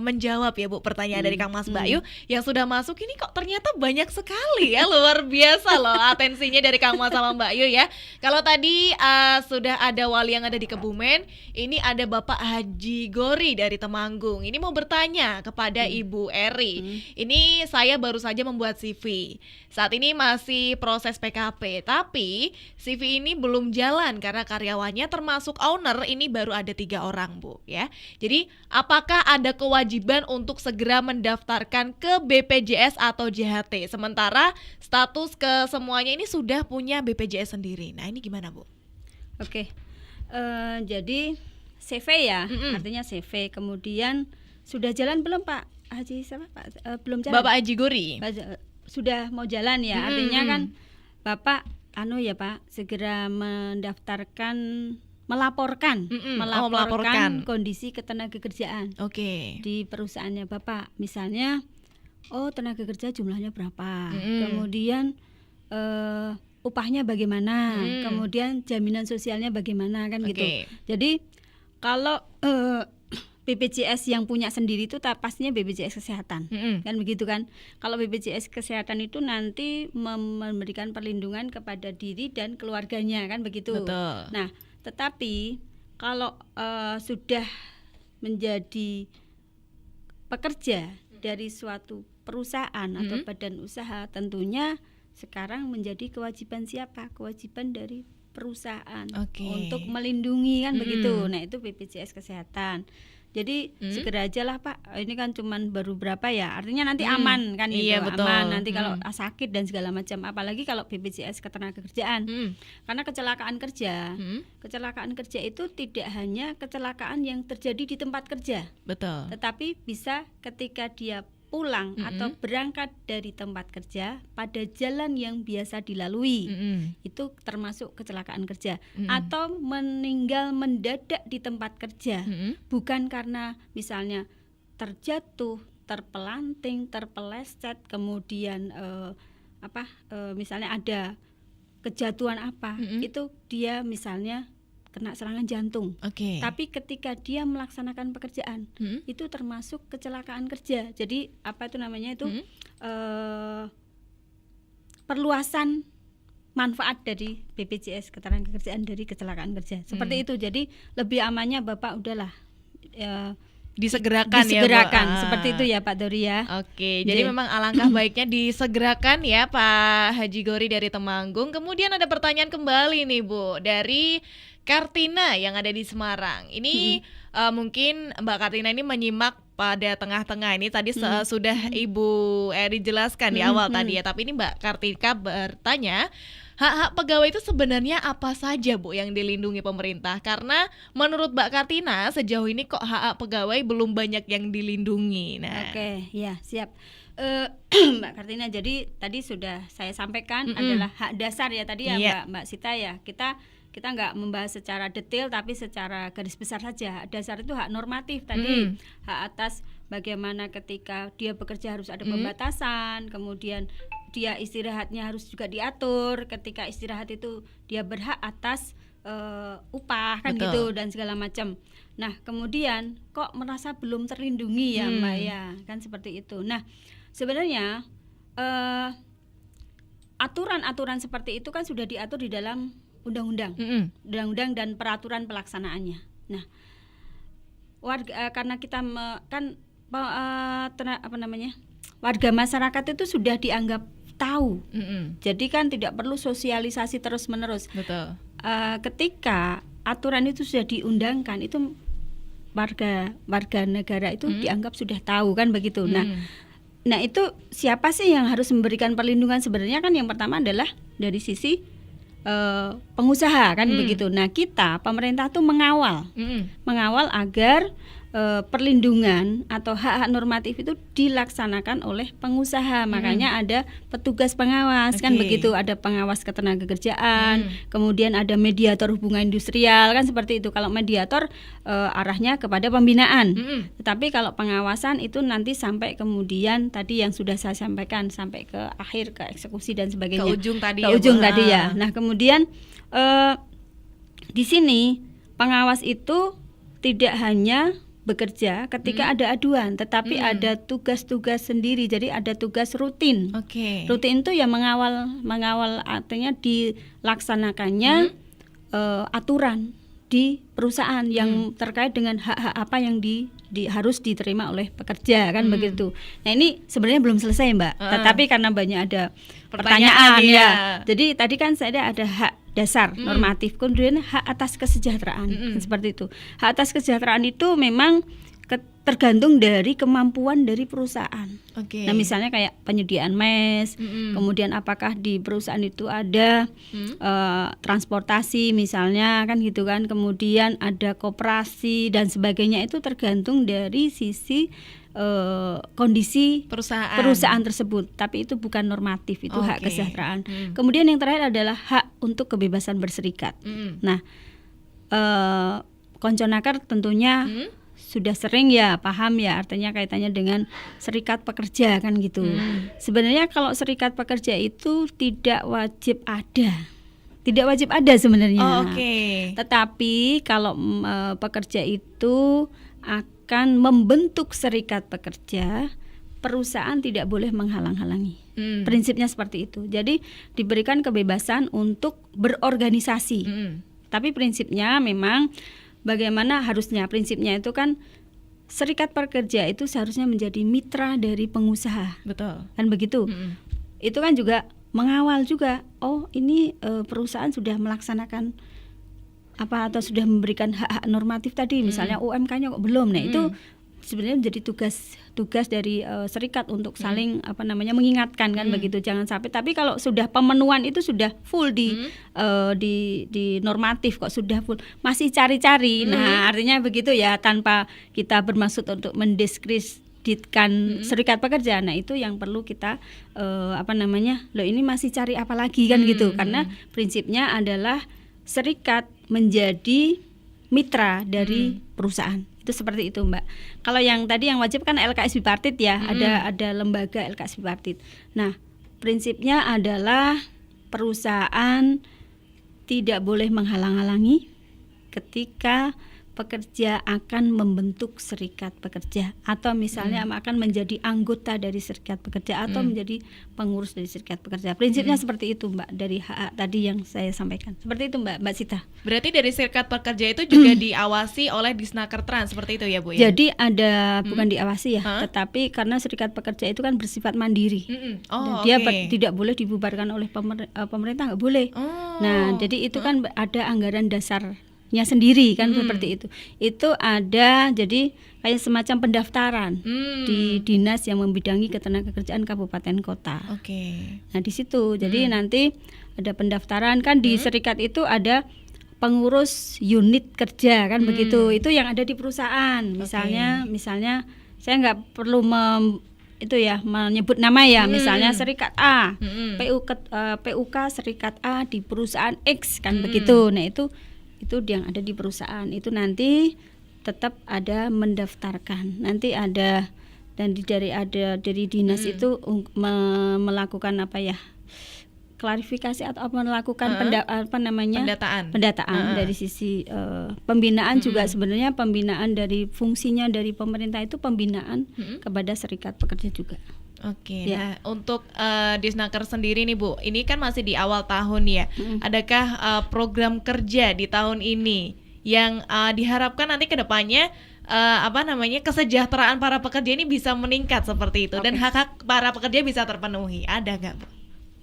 menjawab ya Bu pertanyaan dari Kang Mas Bayu yang sudah masuk ini kok ternyata banyak sekali ya, luar biasa loh atensinya dari Kang Mas sama Mbak Yu ya. Kalau tadi sudah ada Wali yang ada di Kebumen, ini ada Bapak Haji Gori dari Temanggung. Ini mau bertanya kepada Ibu Eri. Ini saya baru saja membuat CV. Saat ini masih proses PKP, tapi CV ini belum jalan karena karyawannya termasuk owner ini baru ada 3 orang Bu ya. Jadi apakah ada kewajiban untuk segera mendaftarkan ke BPJS atau JHT sementara status ke semuanya ini sudah punya BPJS sendiri. Nah ini gimana Bu? Oke, jadi CV ya, artinya CV. Kemudian sudah jalan belum Pak Haji siapa Pak? Belum jalan. Bapak Haji Gori. Sudah mau jalan ya, artinya kan Bapak ya Pak, segera melaporkan kondisi ketenagakerjaan di perusahaannya Bapak. Misalnya, tenaga kerja jumlahnya berapa, kemudian upahnya bagaimana, kemudian jaminan sosialnya bagaimana kan gitu. Jadi kalau BPJS yang punya sendiri itu pastinya BPJS Kesehatan, kan begitu kan. Kalau BPJS Kesehatan itu nanti memberikan perlindungan kepada diri dan keluarganya, kan begitu. Betul. Nah, tetapi kalau sudah menjadi pekerja dari suatu perusahaan atau badan usaha, tentunya sekarang menjadi kewajiban siapa? Kewajiban dari perusahaan Oke. untuk melindungi kan Mm-mm. begitu. Nah, itu BPJS Kesehatan. Jadi segera aja lah Pak, ini kan cuman baru berapa ya, artinya nanti aman kan itu, Iya, betul. aman nanti kalau sakit dan segala macam, apalagi kalau BPJS Ketenagakerjaan. Karena kecelakaan kerja itu tidak hanya kecelakaan yang terjadi di tempat kerja, Betul. tetapi bisa ketika dia pulang atau berangkat dari tempat kerja pada jalan yang biasa dilalui. Itu termasuk kecelakaan kerja. Atau meninggal mendadak di tempat kerja, bukan karena misalnya terjatuh, terpelanting, terpeleset, kemudian misalnya ada kejatuhan apa, itu dia misalnya kena serangan jantung. Oke. Tapi ketika dia melaksanakan pekerjaan, itu termasuk kecelakaan kerja. Jadi apa itu namanya itu perluasan manfaat dari BPJS Ketenagakerjaan dari kecelakaan kerja. Seperti itu. Jadi lebih amannya Bapak udahlah Disegerakan ya, Bu. seperti itu ya Pak Dori ya. Oke, jadi memang alangkah baiknya disegerakan ya Pak Haji Gori dari Temanggung. Kemudian ada pertanyaan kembali nih Bu dari Kartina yang ada di Semarang. Ini mungkin Mbak Kartina ini menyimak pada tengah-tengah ini tadi sudah Ibu Eri jelaskan di awal tadi ya. Tapi ini Mbak Kartika bertanya, hak-hak pegawai itu sebenarnya apa saja Bu yang dilindungi pemerintah? Karena menurut Mbak Kartina sejauh ini kok hak-hak pegawai belum banyak yang dilindungi. Nah, Oke, ya siap. Mbak Kartina, jadi tadi sudah saya sampaikan adalah hak dasar ya tadi ya Mbak Sita ya. Kita nggak membahas secara detail tapi secara garis besar saja. Hak dasar itu hak normatif tadi, hak atas bagaimana ketika dia bekerja harus ada pembatasan, kemudian dia istirahatnya harus juga diatur. Ketika istirahat itu dia berhak atas upah kan gitu dan segala macam. Nah, kemudian kok merasa belum terlindungi ya Mbak ya, kan seperti itu. Nah, sebenarnya aturan-aturan seperti itu kan sudah diatur di dalam undang-undang dan peraturan pelaksanaannya. Nah, karena kita warga masyarakat itu sudah dianggap tahu. Jadi kan tidak perlu sosialisasi terus-menerus. betul. Ketika aturan itu sudah diundangkan, itu warga negara itu dianggap sudah tahu kan begitu. Nah itu siapa sih yang harus memberikan perlindungan? Sebenarnya kan yang pertama adalah dari sisi pengusaha kan begitu. Nah kita pemerintah tuh mengawal agar perlindungan atau hak-hak normatif itu dilaksanakan oleh pengusaha. Makanya ada petugas pengawas kan begitu, ada pengawas ketenagakerjaan, kemudian ada mediator hubungan industrial kan seperti itu. Kalau mediator arahnya kepada pembinaan, tetapi kalau pengawasan itu nanti sampai kemudian tadi yang sudah saya sampaikan sampai ke akhir, ke eksekusi dan sebagainya, Ke ujung tadi ya. Nah kemudian di sini pengawas itu tidak hanya bekerja ketika ada aduan, tetapi ada tugas-tugas sendiri. Jadi ada tugas rutin. Rutin itu ya mengawal artinya dilaksanakannya aturan di perusahaan yang terkait dengan hak-hak apa yang harus diterima oleh pekerja kan begitu. Nah ini sebenarnya belum selesai Mbak, tetapi karena banyak ada pertanyaan ya. Jadi tadi kan saya ada hak dasar normatif, kemudian hak atas kesejahteraan seperti itu. Hak atas kesejahteraan itu memang tergantung dari kemampuan dari perusahaan. Nah misalnya kayak penyediaan mes, kemudian apakah di perusahaan itu ada transportasi misalnya kan gitu kan, kemudian ada koperasi dan sebagainya, itu tergantung dari sisi kondisi perusahaan tersebut. Tapi itu bukan normatif, itu hak kesejahteraan. Kemudian yang terakhir adalah hak untuk kebebasan berserikat. Nah Konconakar tentunya sudah sering ya paham ya, artinya kaitannya dengan serikat pekerja kan gitu. Sebenarnya kalau serikat pekerja itu tidak wajib ada sebenarnya. Tetapi kalau pekerja itu akan membentuk serikat pekerja, perusahaan tidak boleh menghalang-halangi. Prinsipnya seperti itu. Jadi diberikan kebebasan untuk berorganisasi. Tapi prinsipnya memang bagaimana harusnya, prinsipnya itu kan serikat pekerja itu seharusnya menjadi mitra dari pengusaha. Betul. Kan begitu. Itu kan juga mengawal juga. Oh, ini perusahaan sudah melaksanakan apa atau sudah memberikan hak-hak normatif tadi, misalnya UMK-nya kok belum. Nah, itu sebenarnya menjadi tugas dari serikat untuk saling mengingatkan kan begitu, jangan sampai. Tapi kalau sudah pemenuhan itu sudah full di normatif kok sudah full, masih cari-cari. Nah, artinya begitu ya, tanpa kita bermaksud untuk mendiskreditkan serikat pekerja. Nah, itu yang perlu kita loh ini masih cari apa lagi kan gitu. Karena prinsipnya adalah serikat menjadi mitra dari perusahaan. Itu seperti itu, Mbak. Kalau yang tadi yang wajib kan LKS bipartit ya, ada lembaga LKS bipartit. Nah, prinsipnya adalah perusahaan tidak boleh menghalang-halangi ketika pekerja akan membentuk serikat pekerja, atau misalnya akan menjadi anggota dari serikat pekerja, atau menjadi pengurus dari serikat pekerja. Prinsipnya seperti itu, Mbak, dari hak tadi yang saya sampaikan. Seperti itu, Mbak Sita. Berarti dari serikat pekerja itu juga diawasi oleh Disnaker Trans, seperti itu ya, Bu ya? Jadi ada bukan diawasi ya, tetapi karena serikat pekerja itu kan bersifat mandiri. Dan dia tidak boleh dibubarkan oleh pemerintah, nggak boleh. Nah, jadi itu kan ada anggaran dasarnya sendiri kan, seperti itu. Itu ada, jadi kayak semacam pendaftaran di dinas yang membidangi ketenagakerjaan kabupaten kota. Nah, di situ jadi nanti ada pendaftaran kan, di serikat itu ada pengurus unit kerja kan begitu. Itu yang ada di perusahaan. Misalnya saya nggak perlu menyebut nama ya, misalnya serikat A, PUK serikat A di perusahaan X kan begitu. Nah, itu yang ada di perusahaan itu nanti tetap ada mendaftarkan. Nanti ada dari dinas itu melakukan klarifikasi atau melakukan pendataan dari sisi pembinaan juga. Sebenarnya pembinaan dari fungsinya dari pemerintah itu pembinaan kepada serikat pekerja juga. Nah untuk Disnaker sendiri nih Bu, ini kan masih di awal tahun ya. Adakah program kerja di tahun ini yang diharapkan nanti ke depannya kesejahteraan para pekerja ini bisa meningkat seperti itu, dan hak-hak para pekerja bisa terpenuhi? Ada nggak, Bu?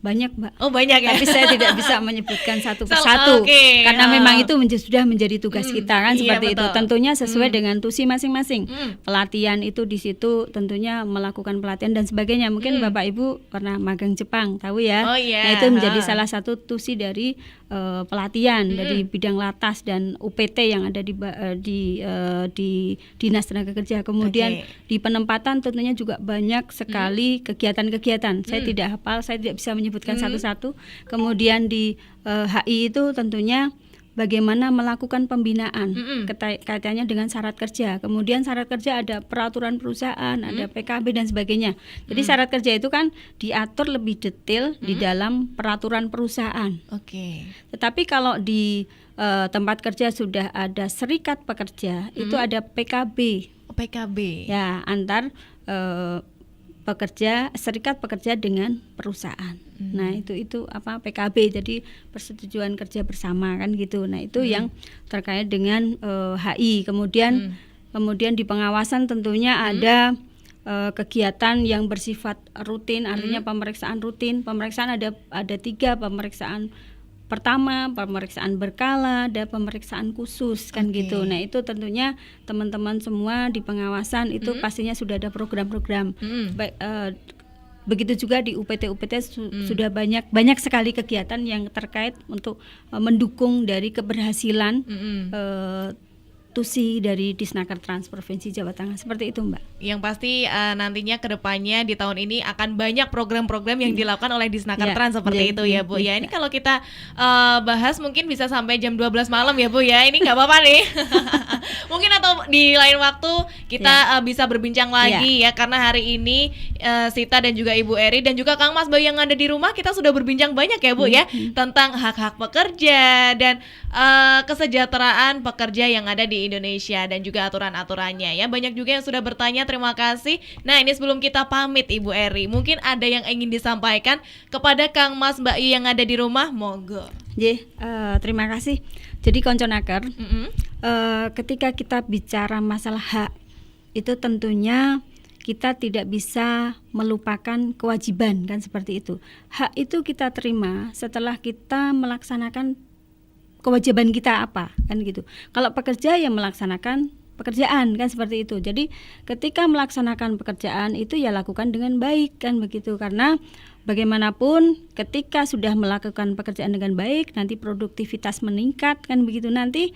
Banyak, Mbak. Oh, banyak ya. Tapi saya tidak bisa menyebutkan satu persatu karena memang itu sudah menjadi tugas kita kan, seperti itu. Tentunya sesuai dengan tusi masing-masing. Pelatihan itu di situ tentunya melakukan pelatihan dan sebagainya. Mungkin Bapak Ibu pernah magang Jepang, tahu ya. Nah, itu menjadi salah satu tusi dari pelatihan dari bidang latas dan UPT yang ada di Dinas Tenaga Kerja. Kemudian di penempatan tentunya juga banyak sekali kegiatan-kegiatan. Saya tidak hafal, saya tidak bisa menyebutkan satu-satu. Kemudian di HI itu tentunya bagaimana melakukan pembinaan kaitannya dengan syarat kerja. Kemudian syarat kerja ada peraturan perusahaan, ada PKB dan sebagainya. Jadi syarat kerja itu kan diatur lebih detail di dalam peraturan perusahaan. Tetapi kalau di tempat kerja sudah ada serikat pekerja, itu ada PKB. Ya, antar serikat pekerja dengan perusahaan. Nah, itu PKB, jadi persetujuan kerja bersama kan gitu. Nah, itu yang terkait dengan HI. Kemudian di pengawasan tentunya ada kegiatan yang bersifat rutin, artinya pemeriksaan rutin. Pemeriksaan ada 3 pemeriksaan. Pertama, pemeriksaan berkala, ada pemeriksaan khusus kan gitu. Nah, itu tentunya teman-teman semua di pengawasan itu pastinya sudah ada program-program. Begitu juga di UPT sudah banyak sekali kegiatan yang terkait untuk mendukung dari keberhasilan tusi dari Disnaker Trans Provinsi Jawa Tengah. Seperti itu, Mbak. Yang pasti nantinya ke depannya di tahun ini akan banyak program-program yang dilakukan oleh Disnaker Trans seperti itu ya, Bu. Ya, ini kalau kita bahas mungkin bisa sampai jam 12 malam ya, Bu ya. Ini nggak apa-apa nih. Mungkin atau di lain waktu kita bisa berbincang lagi ya, karena hari ini Sita dan juga Ibu Eri dan juga Kang Mas Bayu yang ada di rumah, kita sudah berbincang banyak ya, Bu ya, tentang hak-hak pekerja dan kesejahteraan pekerja yang ada di Indonesia dan juga aturan-aturannya ya. Banyak juga yang sudah bertanya, terima kasih. Nah, ini sebelum kita pamit Ibu Eri, mungkin ada yang ingin disampaikan kepada Kang Mas Bayu yang ada di rumah, monggo. Terima kasih. Jadi Konconaker, ketika kita bicara masalah hak, itu tentunya kita tidak bisa melupakan kewajiban, kan seperti itu. Hak itu kita terima setelah kita melaksanakan kewajiban kita apa, kan gitu. Kalau pekerja yang melaksanakan pekerjaan, kan seperti itu. Jadi ketika melaksanakan pekerjaan itu ya lakukan dengan baik, kan begitu. Karena bagaimanapun ketika sudah melakukan pekerjaan dengan baik, nanti produktivitas meningkat, kan begitu. Nanti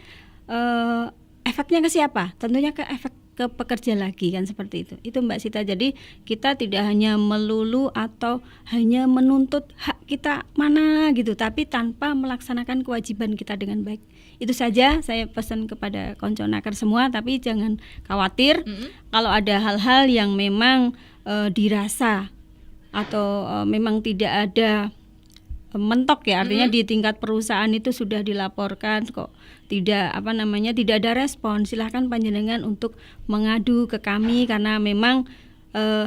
efeknya ke siapa? Tentunya ke efek ke pekerja lagi, kan seperti itu. Itu Mbak Sita. Jadi kita tidak hanya melulu atau hanya menuntut hak kita mana gitu, tapi tanpa melaksanakan kewajiban kita dengan baik. Itu saja saya pesan kepada konconaker semua, tapi jangan khawatir kalau ada hal-hal yang memang dirasa atau memang tidak ada mentok ya, artinya di tingkat perusahaan itu sudah dilaporkan kok tidak tidak ada respon, silahkan panjenengan untuk mengadu ke kami, karena memang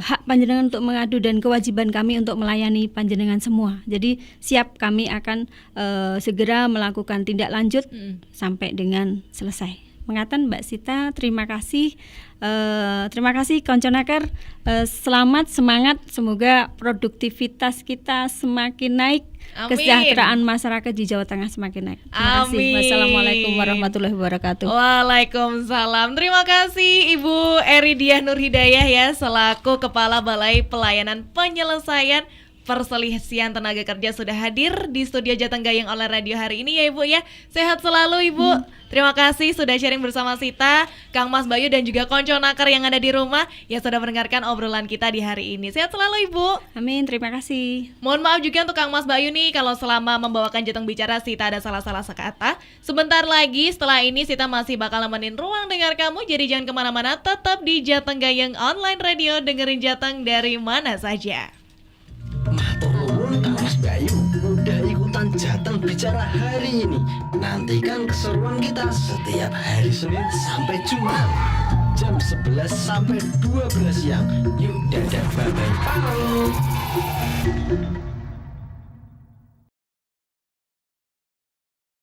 hak panjenengan untuk mengadu dan kewajiban kami untuk melayani panjenengan semua. Jadi siap, kami akan segera melakukan tindak lanjut sampai dengan selesai. Mengatakan Mbak Sita, terima kasih konconaker, selamat, semangat, semoga produktivitas kita semakin naik. Amin. Kesejahteraan masyarakat di Jawa Tengah semakin naik. Terima kasih. Amin. Wassalamualaikum warahmatullahi wabarakatuh. Waalaikumsalam. Terima kasih Ibu Eridiah Nurhidayah ya, selaku Kepala Balai Pelayanan Penyelesaian Perselisihan Tenaga Kerja sudah hadir di studio Jateng Gayeng oleh radio hari ini ya Ibu ya. Sehat selalu Ibu. Terima kasih sudah sharing bersama Sita, Kang Mas Bayu dan juga konconaker yang ada di rumah yang sudah mendengarkan obrolan kita di hari ini. Sehat selalu Ibu. Amin, terima kasih. Mohon maaf juga untuk Kang Mas Bayu nih kalau selama membawakan Jateng Bicara Sita ada salah-salah sekata. Sebentar lagi setelah ini Sita masih bakal nemenin ruang dengar kamu, jadi jangan kemana-mana, tetap di Jateng Gayeng Online Radio, dengerin Jateng dari mana saja. Matur nuwun Kang Mas Bayu udah ikutan Jateng Bicara hari ini. Nantikan keseruan kita setiap hari Senin sampai Jumat jam 11 sampai 12 siang. Yuk dadah, bye-bye.